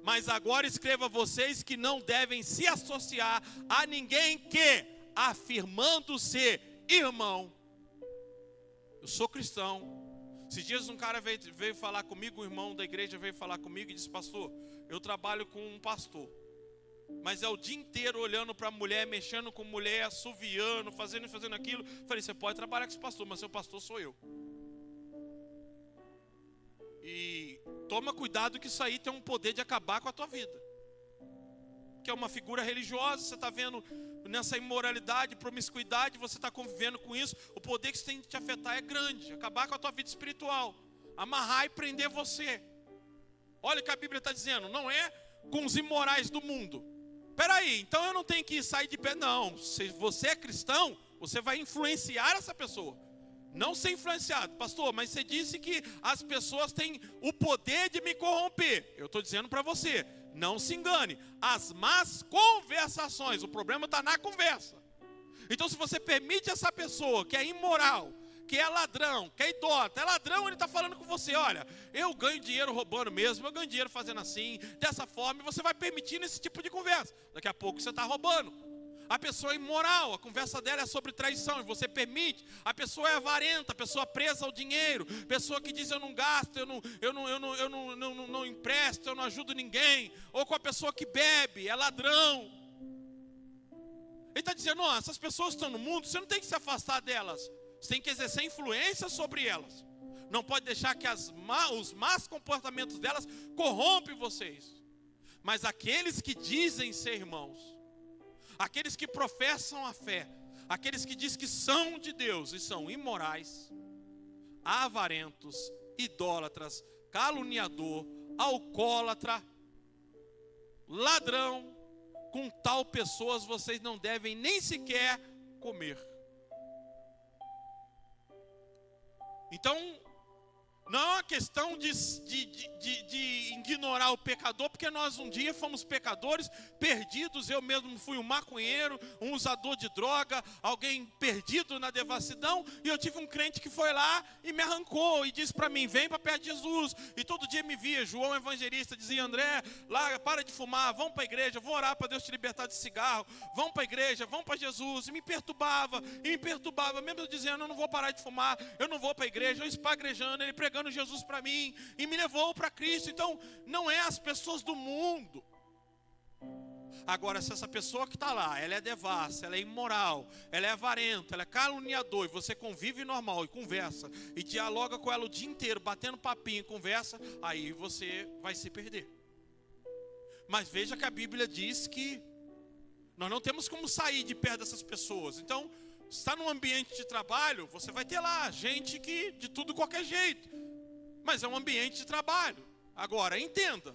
Mas agora escrevo a vocês que não devem se associar a ninguém que, afirmando ser irmão, eu sou cristão. Esses dias um cara veio falar comigo, um irmão da igreja veio falar comigo e disse: pastor, Eu trabalho com um pastor, mas é o dia inteiro olhando para a mulher, mexendo com mulher, assoviando, fazendo aquilo. Falei, você pode trabalhar com esse pastor, mas seu pastor sou eu. E toma cuidado que isso aí tem um poder de acabar com a tua vida. Que é uma figura religiosa, você está vendo nessa imoralidade, promiscuidade, você está convivendo com isso. O poder que isso tem de te afetar é grande. Acabar com a tua vida espiritual, amarrar e prender você. Olha o que a Bíblia está dizendo, não é com os imorais do mundo. Peraí, então eu não tenho que sair de pé. Não, se você é cristão, você vai influenciar essa pessoa. Não ser influenciado. Pastor, mas você disse que as pessoas têm o poder de me corromper. Eu estou dizendo para você, não se engane. As más conversações, o problema está na conversa. Então se você permite essa pessoa que é imoral, que é ladrão, que é idólatra, é ladrão, ele está falando com você, olha, eu ganho dinheiro roubando mesmo, eu ganho dinheiro fazendo assim, dessa forma, e você vai permitindo esse tipo de conversa. Daqui a pouco você está roubando. A pessoa é imoral, a conversa dela é sobre traição, e você permite. A pessoa é avarenta, a pessoa presa ao dinheiro, pessoa que diz eu não gasto, eu não empresto, eu não ajudo ninguém. Ou com a pessoa que bebe, é ladrão. Ele está dizendo, ó, essas pessoas estão no mundo, você não tem que se afastar delas. Você tem que exercer influência sobre elas. Não pode deixar que os más comportamentos delas corrompem vocês. Mas aqueles que dizem ser irmãos, aqueles que professam a fé, aqueles que dizem que são de Deus e são imorais, avarentos, idólatras, caluniador, alcoólatra, ladrão, com tal pessoas vocês não devem nem sequer comer. Então, não é uma questão de ignorar o pecador, porque nós um dia fomos pecadores, perdidos. Eu mesmo fui um maconheiro, um usador de droga, alguém perdido na devassidão. E eu tive um crente que foi lá e me arrancou e disse para mim, vem para perto de Jesus. E todo dia me via, João Evangelista dizia, André, larga, para de fumar, vamos para a igreja, vou orar para Deus te libertar de cigarro, vamos para a igreja, vamos para Jesus. E me perturbava, mesmo eu dizendo, eu não vou parar de fumar, eu não vou para a igreja, eu espagrejando, ele pregando Jesus para mim e me levou para Cristo. Então não é as pessoas do mundo. Agora, se essa pessoa que está lá, ela é devassa, ela é imoral, ela é avarenta, ela é caluniador, e você convive normal e conversa e dialoga com ela o dia inteiro, batendo papinho e conversa, aí você vai se perder. Mas veja que a Bíblia diz que nós não temos como sair de perto dessas pessoas. Então, está num ambiente de trabalho, você vai ter lá gente que de tudo qualquer jeito, mas é um ambiente de trabalho. Agora, entenda,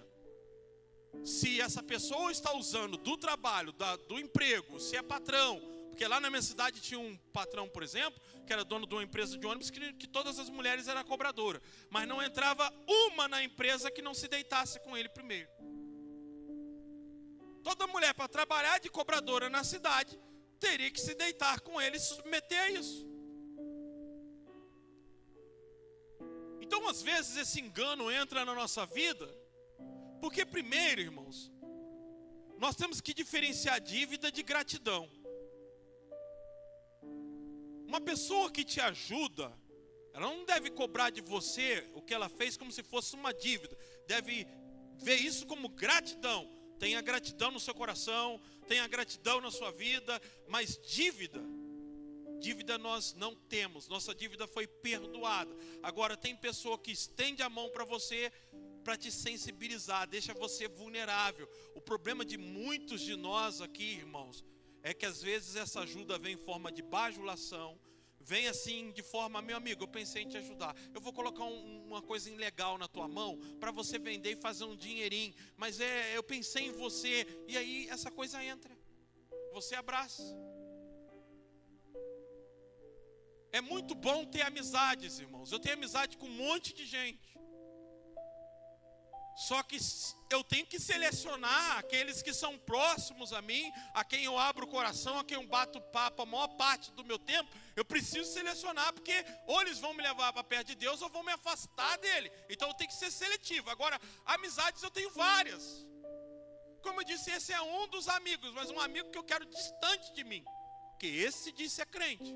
se essa pessoa está usando do trabalho, do emprego, se é patrão, porque lá na minha cidade tinha um patrão, por exemplo, que era dono de uma empresa de ônibus, que todas as mulheres eram cobradoras, mas não entrava uma na empresa que não se deitasse com ele primeiro. Toda mulher para trabalhar de cobradora na cidade teria que se deitar com ele e se submeter a isso. Então, às vezes, esse engano entra na nossa vida, porque primeiro, irmãos, nós temos que diferenciar dívida de gratidão. Uma pessoa que te ajuda, ela não deve cobrar de você o que ela fez como se fosse uma dívida. Deve ver isso como gratidão. Tenha gratidão no seu coração, tenha gratidão na sua vida, mas dívida nós não temos, nossa dívida foi perdoada. Agora tem pessoa que estende a mão para você, para te sensibilizar, deixa você vulnerável. O problema de muitos de nós aqui, irmãos, é que às vezes essa ajuda vem em forma de bajulação, vem assim de forma, meu amigo, eu pensei em te ajudar, eu vou colocar uma coisa ilegal na tua mão, para você vender e fazer um dinheirinho, mas eu pensei em você, e aí essa coisa entra, você abraça. É muito bom ter amizades, irmãos, eu tenho amizade com um monte de gente, só que eu tenho que selecionar aqueles que são próximos a mim, a quem eu abro o coração, a quem eu bato papo a maior parte do meu tempo. Eu preciso selecionar, porque ou eles vão me levar para perto de Deus ou vão me afastar dele. Então eu tenho que ser seletivo. Agora, amizades eu tenho várias. Como eu disse, esse é um dos amigos, mas um amigo que eu quero distante de mim, porque esse disse é crente.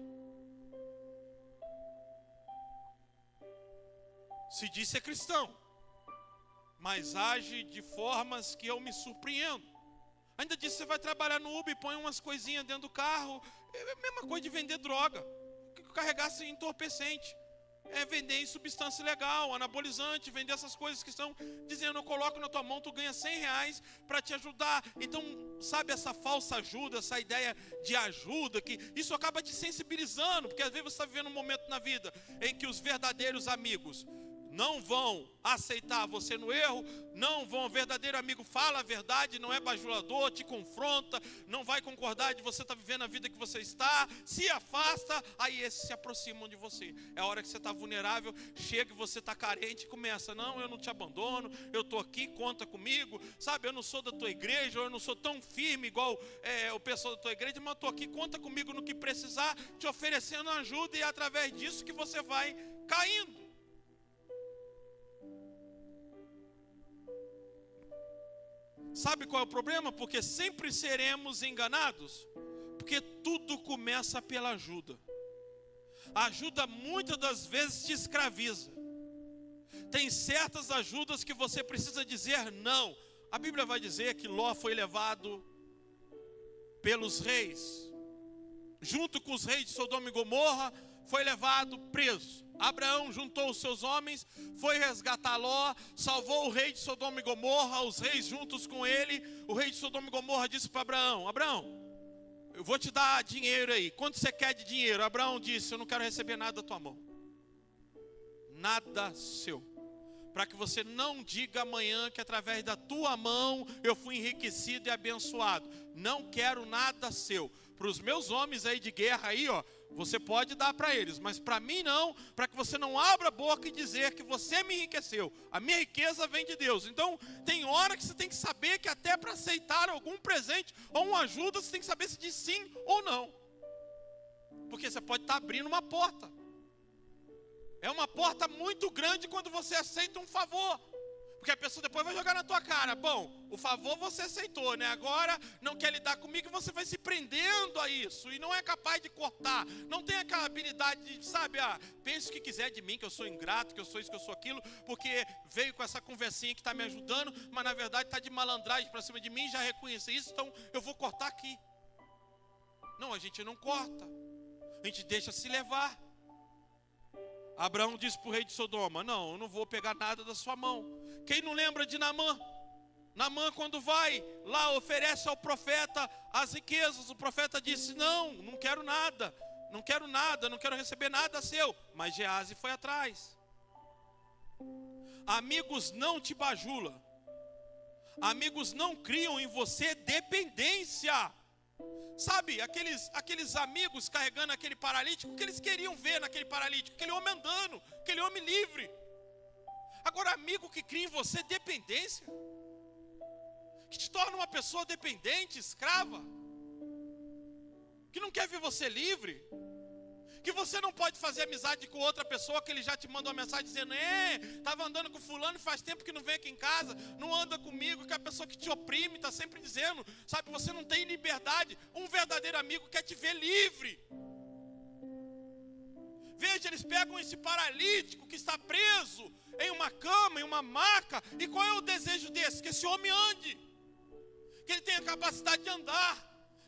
Se disse é cristão. mas age de formas que eu me surpreendo. Ainda disse, você vai trabalhar no Uber e põe umas coisinhas dentro do carro. É a mesma coisa de vender droga. Carregar-se entorpecente. É vender em substância ilegal, anabolizante, vender essas coisas que estão dizendo, eu coloco na tua mão, tu ganha R$100 para te ajudar. Então, sabe essa falsa ajuda, essa ideia de ajuda, que isso acaba te sensibilizando, porque às vezes você está vivendo um momento na vida em que os verdadeiros amigos não vão aceitar você no erro, não vão, o verdadeiro amigo fala a verdade, não é bajulador, te confronta, não vai concordar de você estar vivendo a vida que você está, se afasta, aí esses se aproximam de você. É a hora que você está vulnerável, chega e você está carente e começa, não, eu não te abandono, eu estou aqui, conta comigo, sabe, eu não sou da tua igreja, ou eu não sou tão firme igual o pessoal da tua igreja, mas eu estou aqui, conta comigo no que precisar, te oferecendo ajuda, e é através disso que você vai caindo. Sabe qual é o problema? Porque sempre seremos enganados. Porque tudo começa pela ajuda. A ajuda muitas das vezes te escraviza. Tem certas ajudas que você precisa dizer não. A Bíblia vai dizer que Ló foi levado pelos reis. Junto com os reis de Sodoma e Gomorra, foi levado preso. Abraão juntou os seus homens, foi resgatar Ló, salvou o rei de Sodoma e Gomorra, os reis juntos com ele. O rei de Sodoma e Gomorra disse para Abraão, Abraão, eu vou te dar dinheiro aí, quanto você quer de dinheiro? Abraão disse, eu não quero receber nada da tua mão, nada seu, para que você não diga amanhã que através da tua mão eu fui enriquecido e abençoado. Não quero nada seu. Para os meus homens aí de guerra aí, ó, você pode dar para eles, mas para mim não, para que você não abra a boca e dizer que você me enriqueceu. A minha riqueza vem de Deus. Então, tem hora que você tem que saber que até para aceitar algum presente ou uma ajuda, você tem que saber se diz sim ou não. Porque você pode estar abrindo uma porta. É uma porta muito grande quando você aceita um favor. Porque a pessoa depois vai jogar na tua cara, bom, o favor você aceitou, né? Agora não quer lidar comigo e você vai se prendendo a isso. E não é capaz de cortar, não tem aquela habilidade de, sabe, pense o que quiser de mim, que eu sou ingrato, que eu sou isso, que eu sou aquilo, porque veio com essa conversinha que está me ajudando, mas na verdade está de malandragem para cima de mim, já reconheci isso, então eu vou cortar aqui. Não, a gente não corta, a gente deixa se levar. Abraão disse para o rei de Sodoma, não, eu não vou pegar nada da sua mão. Quem não lembra de Naamã? Naamã, quando vai lá, oferece ao profeta as riquezas. O profeta disse, não quero nada, não quero receber nada seu. Mas Geazi foi atrás. Amigos não te bajulam. Amigos não criam em você dependência. Sabe, aqueles amigos carregando aquele paralítico, o que eles queriam ver naquele paralítico? Aquele homem andando, aquele homem livre. Agora, amigo que cria em você dependência, que te torna uma pessoa dependente, escrava, que não quer ver você livre, que você não pode fazer amizade com outra pessoa, que ele já te manda uma mensagem dizendo, estava andando com fulano e faz tempo que não vem aqui em casa, não anda comigo, que é a pessoa que te oprime, está sempre dizendo, sabe, você não tem liberdade. Um verdadeiro amigo quer te ver livre. Veja, eles pegam esse paralítico que está preso em uma cama, em uma maca, e qual é o desejo desse? Que esse homem ande, que ele tenha capacidade de andar,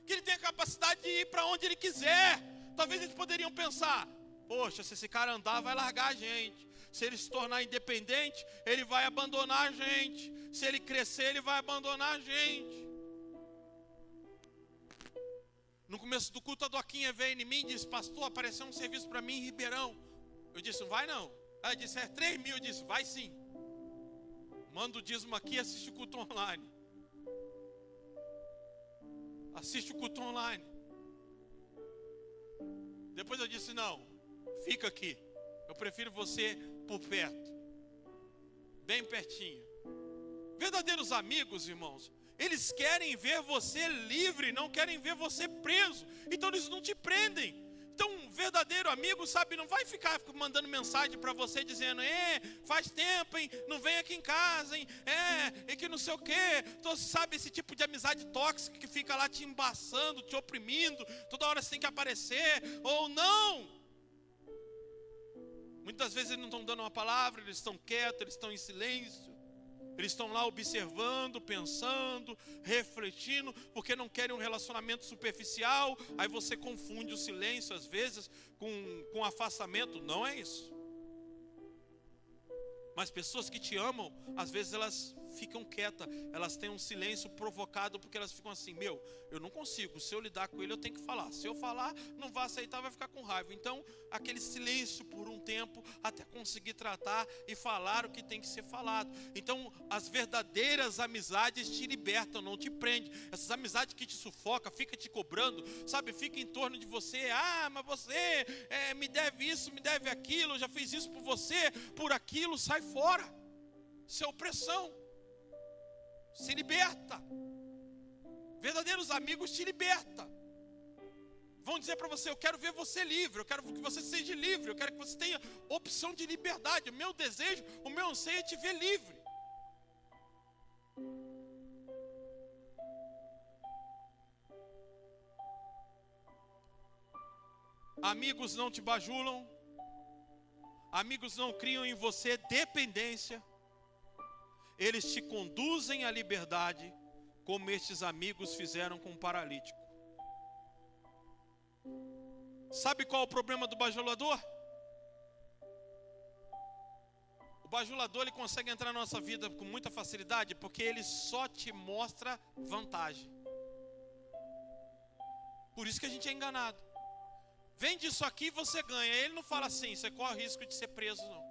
que ele tenha capacidade de ir para onde ele quiser. Talvez eles poderiam pensar, poxa, se esse cara andar, vai largar a gente. Se ele se tornar independente, ele vai abandonar a gente. Se ele crescer, ele vai abandonar a gente. No começo do culto, a Doquinha veio em mim e disse, pastor, apareceu um serviço para mim em Ribeirão. Eu disse, não vai não. Ela disse, 3 mil. Eu disse, vai sim. Manda o dízimo aqui e assiste o culto online. Assiste o culto online. Depois eu disse, não, fica aqui. Eu prefiro você por perto. Bem pertinho. Verdadeiros amigos, irmãos, eles querem ver você livre, não querem ver você preso. Então eles não te prendem. Então um verdadeiro amigo, sabe, não vai ficar mandando mensagem para você dizendo, faz tempo, hein, não vem aqui em casa, hein, e que não sei o quê. Então, sabe, esse tipo de amizade tóxica que fica lá te embaçando, te oprimindo, toda hora você tem que aparecer, ou não. Muitas vezes eles não estão dando uma palavra, eles estão quietos, eles estão em silêncio. Eles estão lá observando, pensando, refletindo, porque não querem um relacionamento superficial. Aí você confunde o silêncio às vezes com afastamento. Não é isso. Mas pessoas que te amam, às vezes elas ficam quietas, elas têm um silêncio provocado, porque elas ficam assim: meu, eu não consigo, se eu lidar com ele eu tenho que falar, se eu falar não vai aceitar, vai ficar com raiva. Então aquele silêncio por um tempo, até conseguir tratar e falar o que tem que ser falado. Então as verdadeiras amizades te libertam, não te prendem. Essas amizades que te sufocam, fica te cobrando, sabe, fica em torno de você: ah, mas você me deve isso, me deve aquilo, eu já fiz isso por você, por aquilo. Sai fora, isso é opressão. Se liberta. Verdadeiros amigos te libertam. Vão dizer para você: eu quero ver você livre, eu quero que você seja livre, eu quero que você tenha opção de liberdade. O meu desejo, o meu anseio é te ver livre. Amigos não te bajulam. Amigos não criam em você dependência. Eles te conduzem à liberdade, como estes amigos fizeram com o paralítico. Sabe qual é o problema do bajulador? O bajulador, ele consegue entrar na nossa vida com muita facilidade, porque ele só te mostra vantagem. Por isso que a gente é enganado. Vende isso aqui e você ganha. Ele não fala assim: você corre o risco de ser preso, não.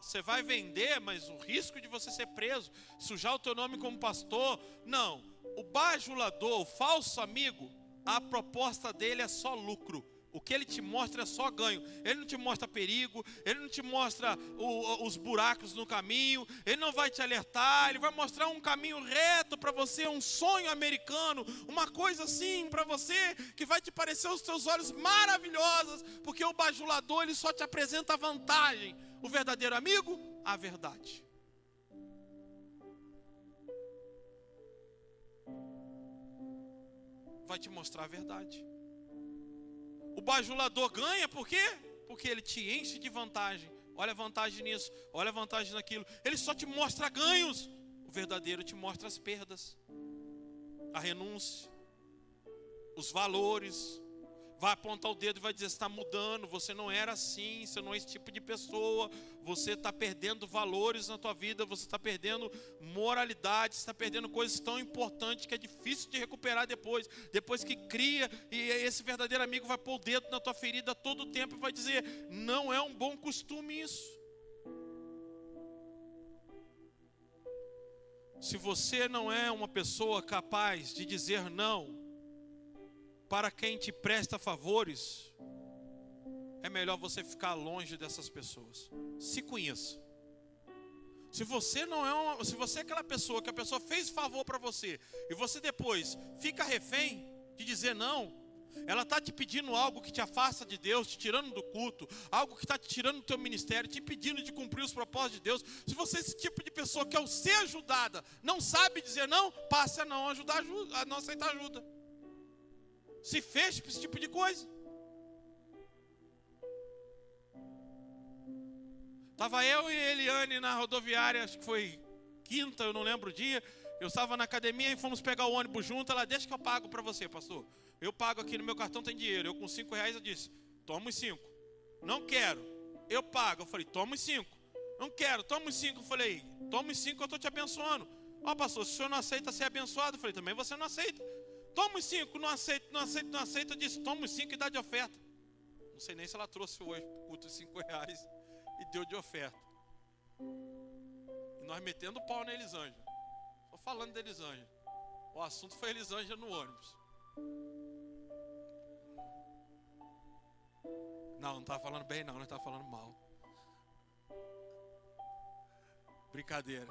Você vai vender, mas o risco de você ser preso, sujar o teu nome como pastor. Não, o bajulador, o falso amigo, a proposta dele é só lucro. O que ele te mostra é só ganho. Ele não te mostra perigo, ele não te mostra os buracos no caminho, ele não vai te alertar, ele vai mostrar um caminho reto para você, um sonho americano, uma coisa assim para você, que vai te parecer aos teus olhos maravilhosas, porque o bajulador, ele só te apresenta a vantagem. O verdadeiro amigo, a verdade. Vai te mostrar a verdade. O bajulador ganha por quê? Porque ele te enche de vantagem. Olha a vantagem nisso, olha a vantagem naquilo. Ele só te mostra ganhos. O verdadeiro te mostra as perdas, a renúncia, os valores. Vai apontar o dedo e vai dizer: você está mudando, você não era assim, você não é esse tipo de pessoa, você está perdendo valores na tua vida, você está perdendo moralidade, você está perdendo coisas tão importantes que é difícil de recuperar depois que cria. E esse verdadeiro amigo vai pôr o dedo na tua ferida todo o tempo e vai dizer: não é um bom costume isso. Se você não é uma pessoa capaz de dizer não para quem te presta favores, é melhor você ficar longe dessas pessoas. Se conheça. Se você não é se você é aquela pessoa que a pessoa fez favor para você e você depois fica refém de dizer não, ela está te pedindo algo que te afasta de Deus, te tirando do culto, algo que está te tirando do teu ministério, te impedindo de cumprir os propósitos de Deus. Se você é esse tipo de pessoa que ao ser ajudada não sabe dizer não, passe a não a não aceitar ajuda. Se feche para esse tipo de coisa. Estava eu e Eliane na rodoviária, acho que foi quinta, eu não lembro o dia. Eu estava na academia e fomos pegar o ônibus junto. Ela: deixa que eu pago para você, pastor. Eu pago aqui no meu cartão, tem dinheiro. Eu com R$5, eu disse: toma os 5. Não quero. Eu pago. Eu falei: toma os 5. Não quero, toma os 5. Eu falei: toma os 5 que eu estou te abençoando. Ó, pastor, se o senhor não aceita ser abençoado, eu falei: também você não aceita. Toma os 5, não aceito, não aceito, não aceito. Eu disse: toma os 5 e dá de oferta. Não sei nem se ela trouxe hoje para o culto os R$5 e deu de oferta. E nós metendo o pau na Elisângela. Só falando da Elisângela. O assunto foi Elisângela no ônibus. Não estava falando bem não, nós estava falando mal. Brincadeira.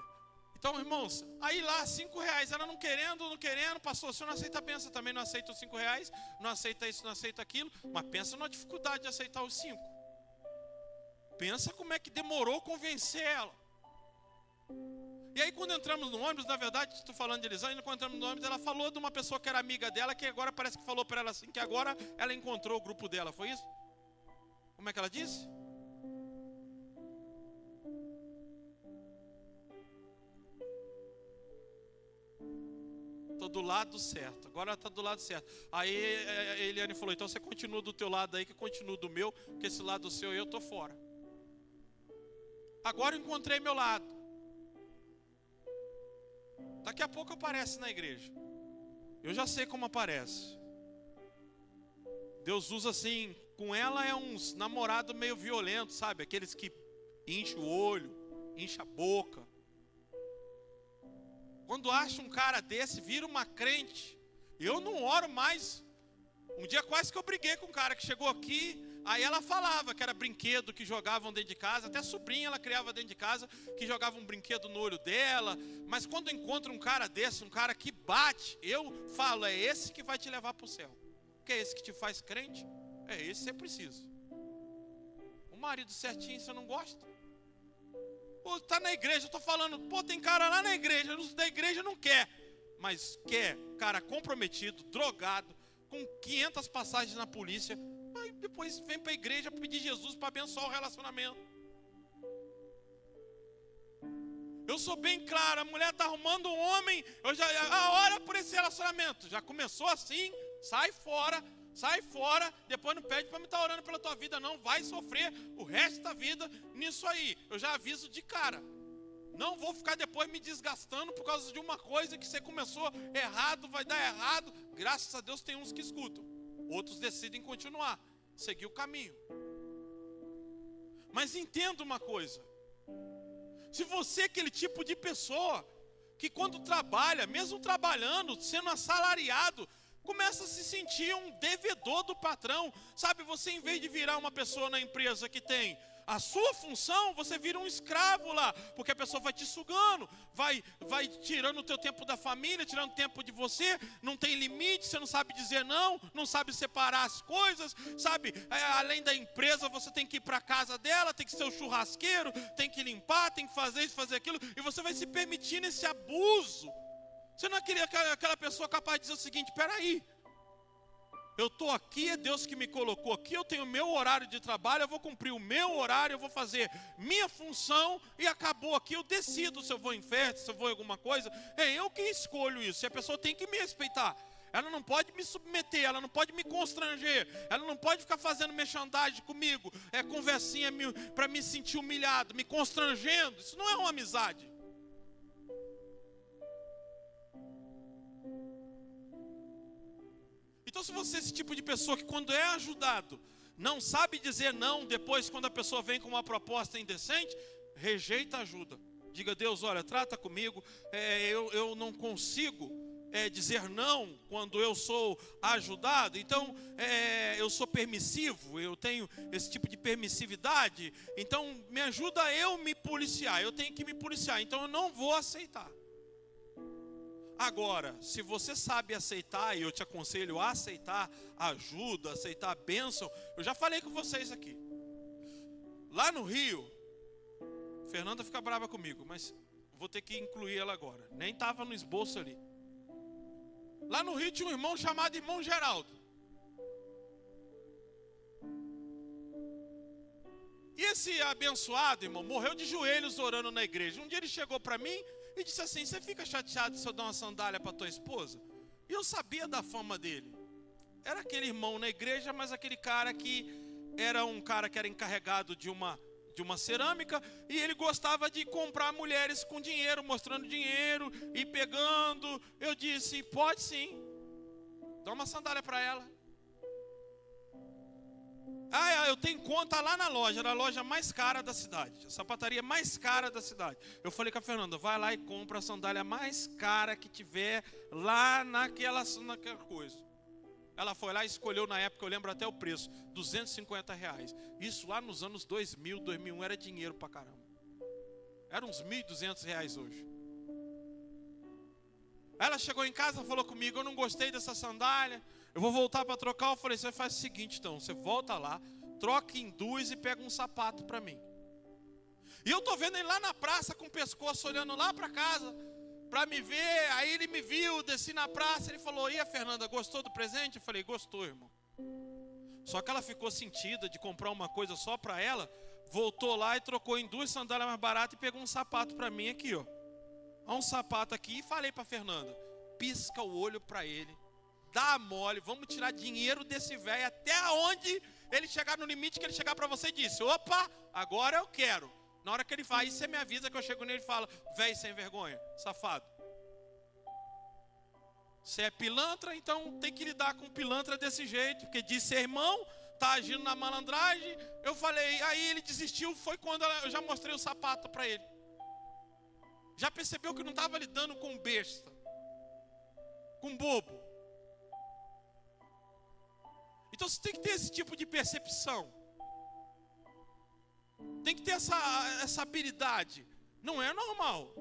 Então, irmãos, aí lá R$5, ela não querendo, pastor, o senhor não aceita a bênção, também não aceita os R$5, não aceita isso, não aceita aquilo, mas pensa na dificuldade de aceitar os 5. Pensa como é que demorou convencer ela. E aí quando entramos no ônibus, na verdade, estou falando de Elisângela, quando entramos no ônibus, ela falou de uma pessoa que era amiga dela, que agora parece que falou para ela assim, que agora ela encontrou o grupo dela, foi isso? Como é que ela disse? estou do lado certo, agora ela está do lado certo. Aí a Eliane falou, então você continua do teu lado aí, que eu continuo do meu, porque esse lado seu eu estou fora. Agora eu encontrei meu lado. Daqui a pouco aparece na igreja. Eu já sei como aparece. Deus usa assim, com ela é uns namorado meio violento, sabe? Aqueles que enchem o olho, enchem a boca. Quando acha um cara desse, vira uma crente. Eu não oro mais. Um dia quase que eu briguei com um cara que chegou aqui. Aí ela falava que era brinquedo que jogavam dentro de casa. Até sobrinha ela criava dentro de casa, que jogava um brinquedo no olho dela. Mas quando encontra um cara desse, um cara que bate, eu falo, é esse que vai te levar para o céu. Que é esse que te faz crente? É esse que você precisa. O marido certinho você não gosta? Pô, tá na igreja, eu tô falando, pô, tem cara lá na igreja, da igreja não quer. Mas quer, cara comprometido, drogado, com 500 passagens na polícia. Aí depois vem para a igreja pedir Jesus para abençoar o relacionamento. Eu sou bem claro, a mulher está arrumando um homem, a hora por esse relacionamento. Já começou assim, sai fora, depois não pede para me estar orando pela tua vida não, vai sofrer o resto da vida nisso aí. Eu já aviso de cara. Não vou ficar depois me desgastando por causa de uma coisa que você começou errado, vai dar errado. Graças a Deus tem uns que escutam. Outros decidem continuar, seguir o caminho. Mas entenda uma coisa. Se você é aquele tipo de pessoa que quando trabalha, mesmo trabalhando, sendo assalariado, começa a se sentir um devedor do patrão. Sabe, você em vez de virar uma pessoa na empresa que tem a sua função, você vira um escravo lá, porque a pessoa vai te sugando, vai tirando o teu tempo da família, tirando tempo de você, não tem limite, você não sabe dizer não sabe separar as coisas, sabe? Além da empresa, você tem que ir para a casa dela, tem que ser o churrasqueiro, tem que limpar, tem que fazer isso, fazer aquilo, e você vai se permitindo esse abuso. Você não é aquela pessoa capaz de dizer o seguinte, peraí, eu estou aqui, é Deus que me colocou aqui, eu tenho o meu horário de trabalho, eu vou cumprir o meu horário, eu vou fazer minha função e acabou aqui, eu decido se eu vou em festa, se eu vou em alguma coisa, é eu que escolho isso, e a pessoa tem que me respeitar, ela não pode me submeter, ela não pode me constranger, ela não pode ficar fazendo merchandising comigo, conversinha para me sentir humilhado, me constrangendo, isso não é uma amizade. Então se você é esse tipo de pessoa que quando é ajudado, não sabe dizer não, depois quando a pessoa vem com uma proposta indecente, rejeita a ajuda. Diga, Deus, olha, trata comigo, eu não consigo dizer não quando eu sou ajudado, então eu sou permissivo, eu tenho esse tipo de permissividade, então me ajuda a eu me policiar, eu tenho que me policiar, então eu não vou aceitar. Agora, se você sabe aceitar, e eu te aconselho a aceitar ajuda, aceitar a bênção, eu já falei com vocês aqui. Lá no Rio, Fernanda fica brava comigo, mas vou ter que incluir ela agora. Nem estava no esboço ali. Lá no Rio tinha um irmão chamado Irmão Geraldo. E esse abençoado, irmão, morreu de joelhos orando na igreja. Um dia ele chegou para mim e disse assim, você fica chateado se eu dar uma sandália para tua esposa? E eu sabia da fama dele. Era aquele irmão na igreja, mas aquele cara que era um cara que era encarregado de uma cerâmica, e ele gostava de comprar mulheres com dinheiro, mostrando dinheiro e pegando. Eu disse, pode sim, dá uma sandália para ela. Eu tenho conta lá na loja, era a loja mais cara da cidade, a sapataria mais cara da cidade. Eu falei com a Fernanda, vai lá e compra a sandália mais cara que tiver lá naquela coisa. Ela foi lá e escolheu na época, eu lembro até o preço, R$250. Isso lá nos anos 2000, 2001 era dinheiro pra caramba. Era uns R$1.200 hoje. Ela chegou em casa e falou comigo, eu não gostei dessa sandália, eu vou voltar para trocar. Eu falei, você faz o seguinte então, você volta lá, troca em duas e pega um sapato para mim. E eu tô vendo ele lá na praça com o pescoço olhando lá para casa, para me ver. Aí ele me viu, desci na praça, ele falou, e a Fernanda, gostou do presente? Eu falei, gostou, irmão. Só que ela ficou sentida de comprar uma coisa só para ela, voltou lá e trocou em duas sandálias mais baratas e pegou um sapato para mim aqui, ó. Um sapato aqui, e falei para Fernanda, pisca o olho para ele, dá mole, vamos tirar dinheiro desse velho até onde ele chegar no limite que ele chegar para você e disse: opa, agora eu quero. Na hora que ele vai, você me avisa que eu chego nele e falo: velho sem vergonha, safado. Você é pilantra, então tem que lidar com pilantra desse jeito, porque diz ser irmão, está agindo na malandragem. Eu falei, aí ele desistiu, foi quando eu já mostrei o sapato para ele. Já percebeu que não estava lidando com besta, com bobo. Então você tem que ter esse tipo de percepção. Tem que ter essa habilidade. Não é normal.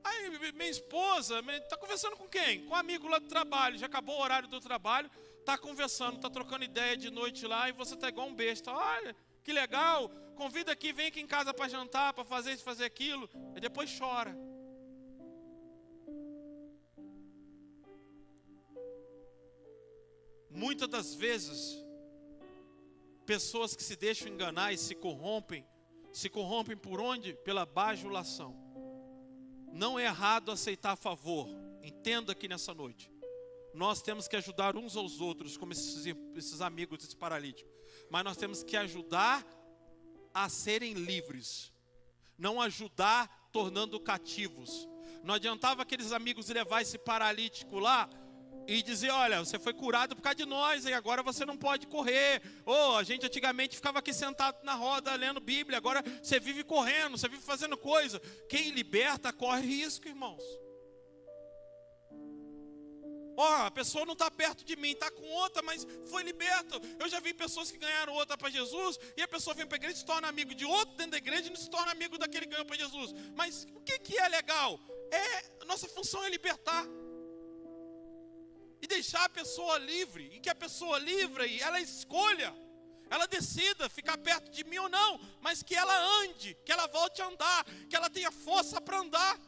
Aí minha esposa está conversando com quem? Com um amigo lá do trabalho. Já acabou o horário do trabalho. Está conversando, está trocando ideia de noite lá. E você está igual um besta. Olha, que legal. Convida aqui, vem aqui em casa para jantar, para fazer isso, fazer aquilo. E depois chora. Muitas das vezes, pessoas que se deixam enganar e se corrompem por onde? Pela bajulação. Não é errado aceitar favor. Entenda aqui nessa noite. Nós temos que ajudar uns aos outros, como esses amigos desse paralítico. Mas nós temos que ajudar a serem livres. Não ajudar tornando cativos. Não adiantava aqueles amigos levar esse paralítico lá e dizer: olha, você foi curado por causa de nós, e agora você não pode correr. A gente antigamente ficava aqui sentado na roda lendo Bíblia, agora você vive correndo, você vive fazendo coisa. Quem liberta corre risco, irmãos. A pessoa não está perto de mim, está com outra, mas foi liberta. Eu já vi pessoas que ganharam outra para Jesus, e a pessoa vem para a igreja e se torna amigo de outro dentro da igreja e não se torna amigo daquele que ganhou para Jesus. Mas o que é legal? A nossa função é libertar. E deixar a pessoa livre, e que a pessoa livre, ela escolha, ela decida ficar perto de mim ou não, mas que ela ande, que ela volte a andar, que ela tenha força para andar.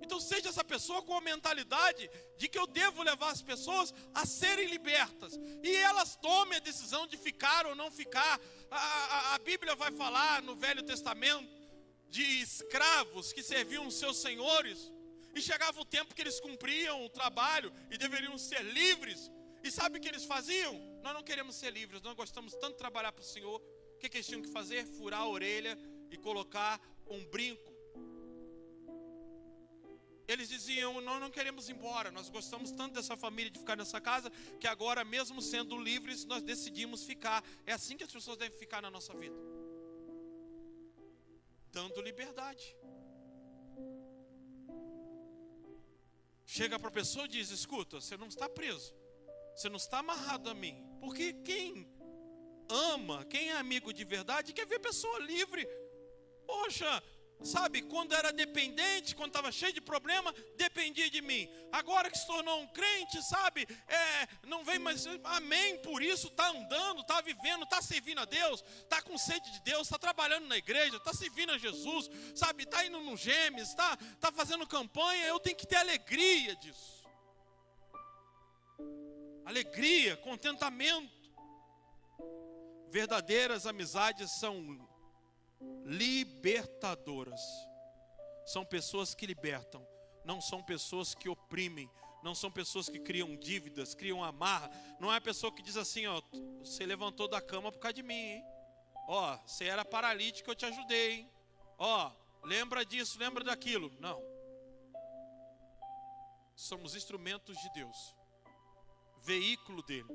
Então seja essa pessoa com a mentalidade de que eu devo levar as pessoas a serem libertas, e elas tomem a decisão de ficar ou não ficar. A Bíblia vai falar no Velho Testamento de escravos que serviam os seus senhores, e chegava o tempo que eles cumpriam o trabalho e deveriam ser livres. E sabe o que eles faziam? Nós não queremos ser livres, nós gostamos tanto de trabalhar para o Senhor. O que eles tinham que fazer? Furar a orelha e colocar um brinco. Eles diziam: nós não queremos ir embora, nós gostamos tanto dessa família, de ficar nessa casa, que agora, mesmo sendo livres, nós decidimos ficar. É assim que as pessoas devem ficar na nossa vida, dando liberdade. Chega para a pessoa e diz: escuta, você não está preso, você não está amarrado a mim. Porque quem ama, quem é amigo de verdade, quer ver a pessoa livre. Poxa, sabe, quando era dependente, quando estava cheio de problema, dependia de mim. Agora que se tornou um crente, sabe, não vem mais, amém, por isso está andando, está vivendo, está servindo a Deus, está com sede de Deus, está trabalhando na igreja, está servindo a Jesus, sabe, está indo no Gêmeos, está fazendo campanha. Eu tenho que ter alegria disso. Alegria, contentamento. Verdadeiras amizades são libertadoras. São pessoas que libertam, não são pessoas que oprimem, não são pessoas que criam dívidas, criam amarra. Não é a pessoa que diz assim: você levantou da cama por causa de mim, hein? Você era paralítico, eu te ajudei, hein? Lembra disso, lembra daquilo. Não. Somos instrumentos de Deus, veículo dele.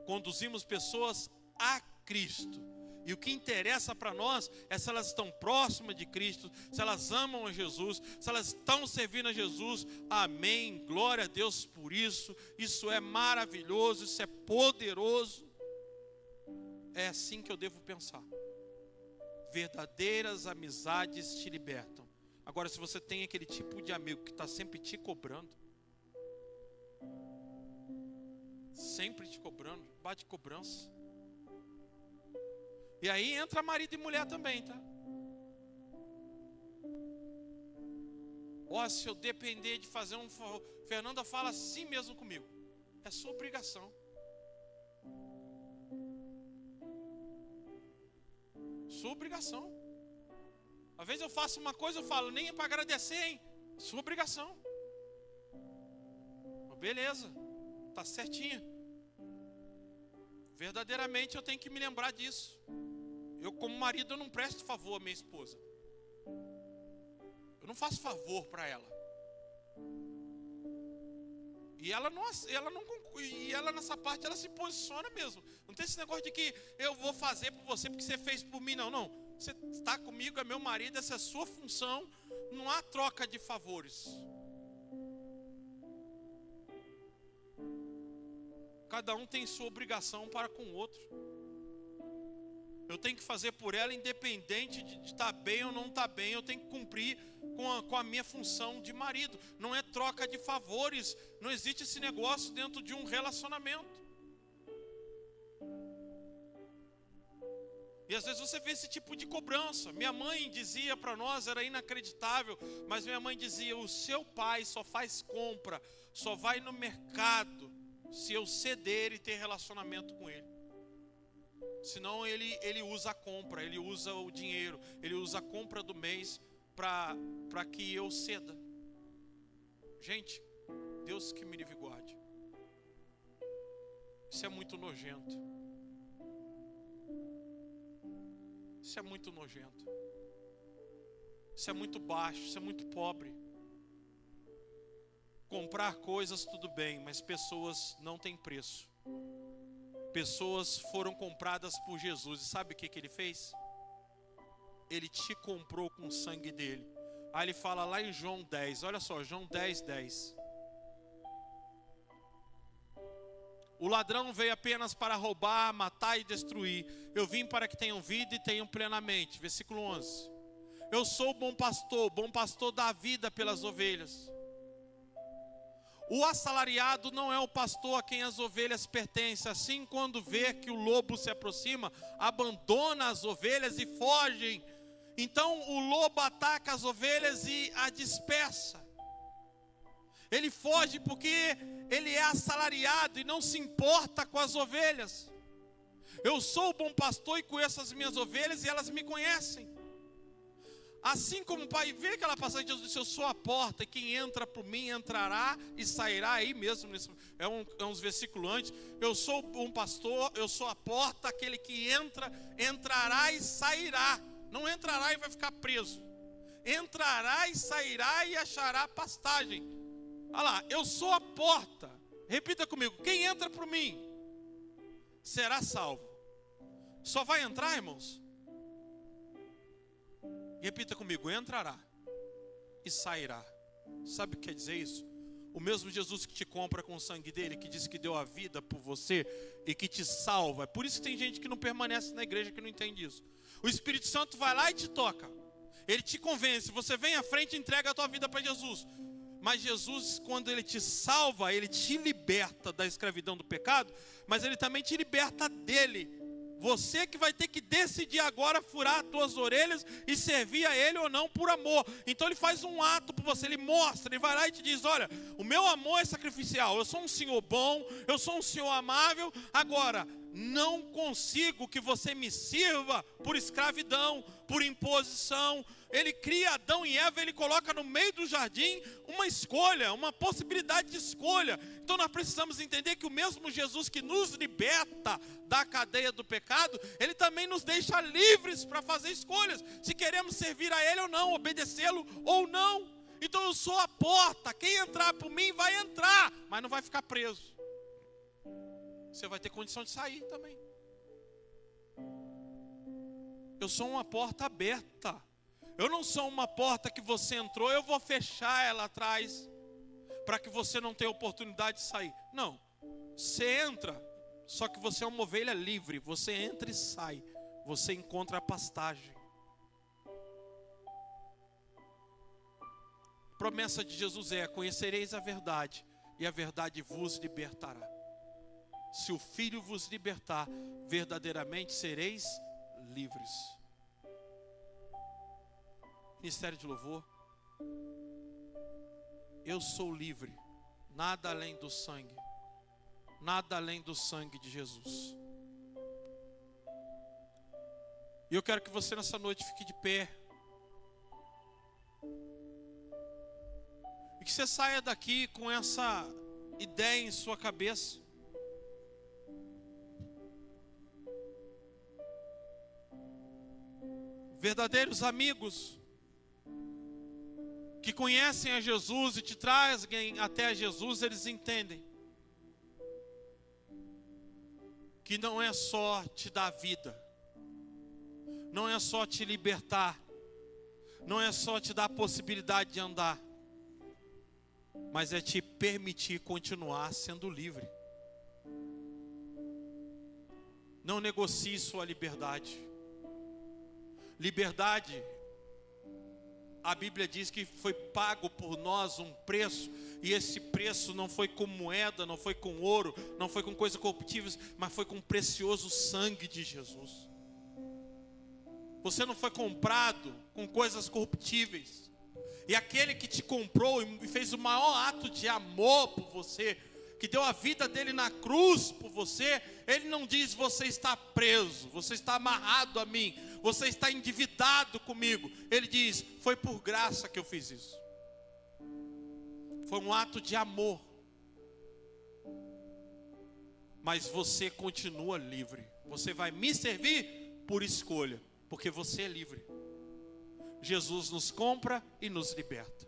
Conduzimos pessoas a Cristo. E o que interessa para nós é se elas estão próximas de Cristo, se elas amam a Jesus, se elas estão servindo a Jesus. Amém, glória a Deus por isso. Isso é maravilhoso, isso é poderoso. É assim que eu devo pensar. Verdadeiras amizades te libertam. Agora, se você tem aquele tipo de amigo que está sempre te cobrando, bate cobrança. E aí entra marido e mulher também, tá? Se eu depender de fazer um favor, Fernanda fala assim mesmo comigo: é sua obrigação. Sua obrigação. Às vezes eu faço uma coisa, eu falo: nem é para agradecer, hein? Sua obrigação. Beleza, está certinho. Verdadeiramente eu tenho que me lembrar disso. Eu, como marido, eu não presto favor à minha esposa. Eu não faço favor para ela. E ela nessa parte, ela se posiciona mesmo. Não tem esse negócio de que eu vou fazer por você porque você fez por mim, não. Não, você está comigo, é meu marido, essa é a sua função. Não há troca de favores. Cada um tem sua obrigação para com o outro. Eu tenho que fazer por ela, independente de estar bem ou não estar bem. Eu tenho que cumprir com a minha função de marido. Não é troca de favores. Não existe esse negócio dentro de um relacionamento. E às vezes você vê esse tipo de cobrança. Minha mãe dizia para nós, era inacreditável, mas minha mãe dizia: o seu pai só faz compra, só vai no mercado se eu ceder e ter relacionamento com ele. Senão ele usa a compra, ele usa o dinheiro, ele usa a compra do mês para que eu ceda. Gente, Deus que me livre e guarde. Isso é muito nojento. Isso é muito nojento. Isso é muito baixo, isso é muito pobre. Comprar coisas tudo bem, mas pessoas não têm preço. Pessoas foram compradas por Jesus. E sabe o que ele fez? Ele te comprou com o sangue dele. Aí ele fala lá em João 10. Olha só, João 10, 10. O ladrão veio apenas para roubar, matar e destruir. Eu vim para que tenham vida e tenham plenamente. Versículo 11. Eu sou o bom pastor dá a vida pelas ovelhas. O assalariado não é o pastor a quem as ovelhas pertencem. Assim, quando vê que o lobo se aproxima, abandona as ovelhas e fogem. Então o lobo ataca as ovelhas e a dispersa. Ele foge porque ele é assalariado e não se importa com as ovelhas. Eu sou o bom pastor e conheço as minhas ovelhas e elas me conhecem. Assim como o Pai, vê aquela passagem de Jesus disse: eu sou a porta, e quem entra por mim entrará e sairá. Aí mesmo, uns versículos antes: eu sou um pastor, eu sou a porta, aquele que entra, entrará e sairá. Não entrará e vai ficar preso. Entrará e sairá e achará pastagem. Olha lá, eu sou a porta. Repita comigo: quem entra por mim será salvo. Só vai entrar, irmãos? Repita comigo: entrará e sairá. Sabe o que quer dizer isso? O mesmo Jesus que te compra com o sangue dele, que diz que deu a vida por você e que te salva. É por isso que tem gente que não permanece na igreja, que não entende isso. O Espírito Santo vai lá e te toca. Ele te convence, você vem à frente e entrega a tua vida para Jesus. Mas Jesus, quando ele te salva, ele te liberta da escravidão do pecado, mas ele também te liberta dele. Você que vai ter que decidir agora furar as tuas orelhas e servir a ele ou não por amor. Então ele faz um ato por você, ele mostra, ele vai lá e te diz: olha, o meu amor é sacrificial, eu sou um Senhor bom, eu sou um Senhor amável. Agora, não consigo que você me sirva por escravidão, por imposição. Ele cria Adão e Eva, ele coloca no meio do jardim uma escolha, uma possibilidade de escolha. Então nós precisamos entender que o mesmo Jesus que nos liberta da cadeia do pecado, ele também nos deixa livres para fazer escolhas, se queremos servir a ele ou não, obedecê-lo ou não. Então eu sou a porta, quem entrar por mim vai entrar, mas não vai ficar preso. Você vai ter condição de sair também. Eu sou uma porta aberta. Eu não sou uma porta que você entrou, eu vou fechar ela atrás, para que você não tenha oportunidade de sair. Não, você entra, só que você é uma ovelha livre. Você entra e sai, você encontra a pastagem. A promessa de Jesus é: conhecereis a verdade, e a verdade vos libertará. Se o Filho vos libertar, verdadeiramente sereis livres. Ministério de louvor. Eu sou livre, nada além do sangue, nada além do sangue de Jesus. E eu quero que você nessa noite fique de pé. que você saia daqui com essa ideia em sua cabeça. Verdadeiros amigos que conhecem a Jesus e te trazem até a Jesus, eles entendem que não é só te dar vida, não é só te libertar, não é só te dar a possibilidade de andar, mas é te permitir continuar sendo livre. Não negocie sua liberdade. Liberdade, a Bíblia diz que foi pago por nós um preço, e esse preço não foi com moeda, não foi com ouro, não foi com coisas corruptíveis, mas foi com o precioso sangue de Jesus. Você não foi comprado com coisas corruptíveis, e aquele que te comprou e fez o maior ato de amor por você, que deu a vida dele na cruz por você, ele não diz: você está preso, você está amarrado a mim, você está endividado comigo. Ele diz: foi por graça que eu fiz isso. Foi um ato de amor. Mas você continua livre. Você vai me servir por escolha, porque você é livre. Jesus nos compra e nos liberta.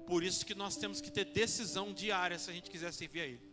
Por isso que nós temos que ter decisão diária se a gente quiser servir a Ele.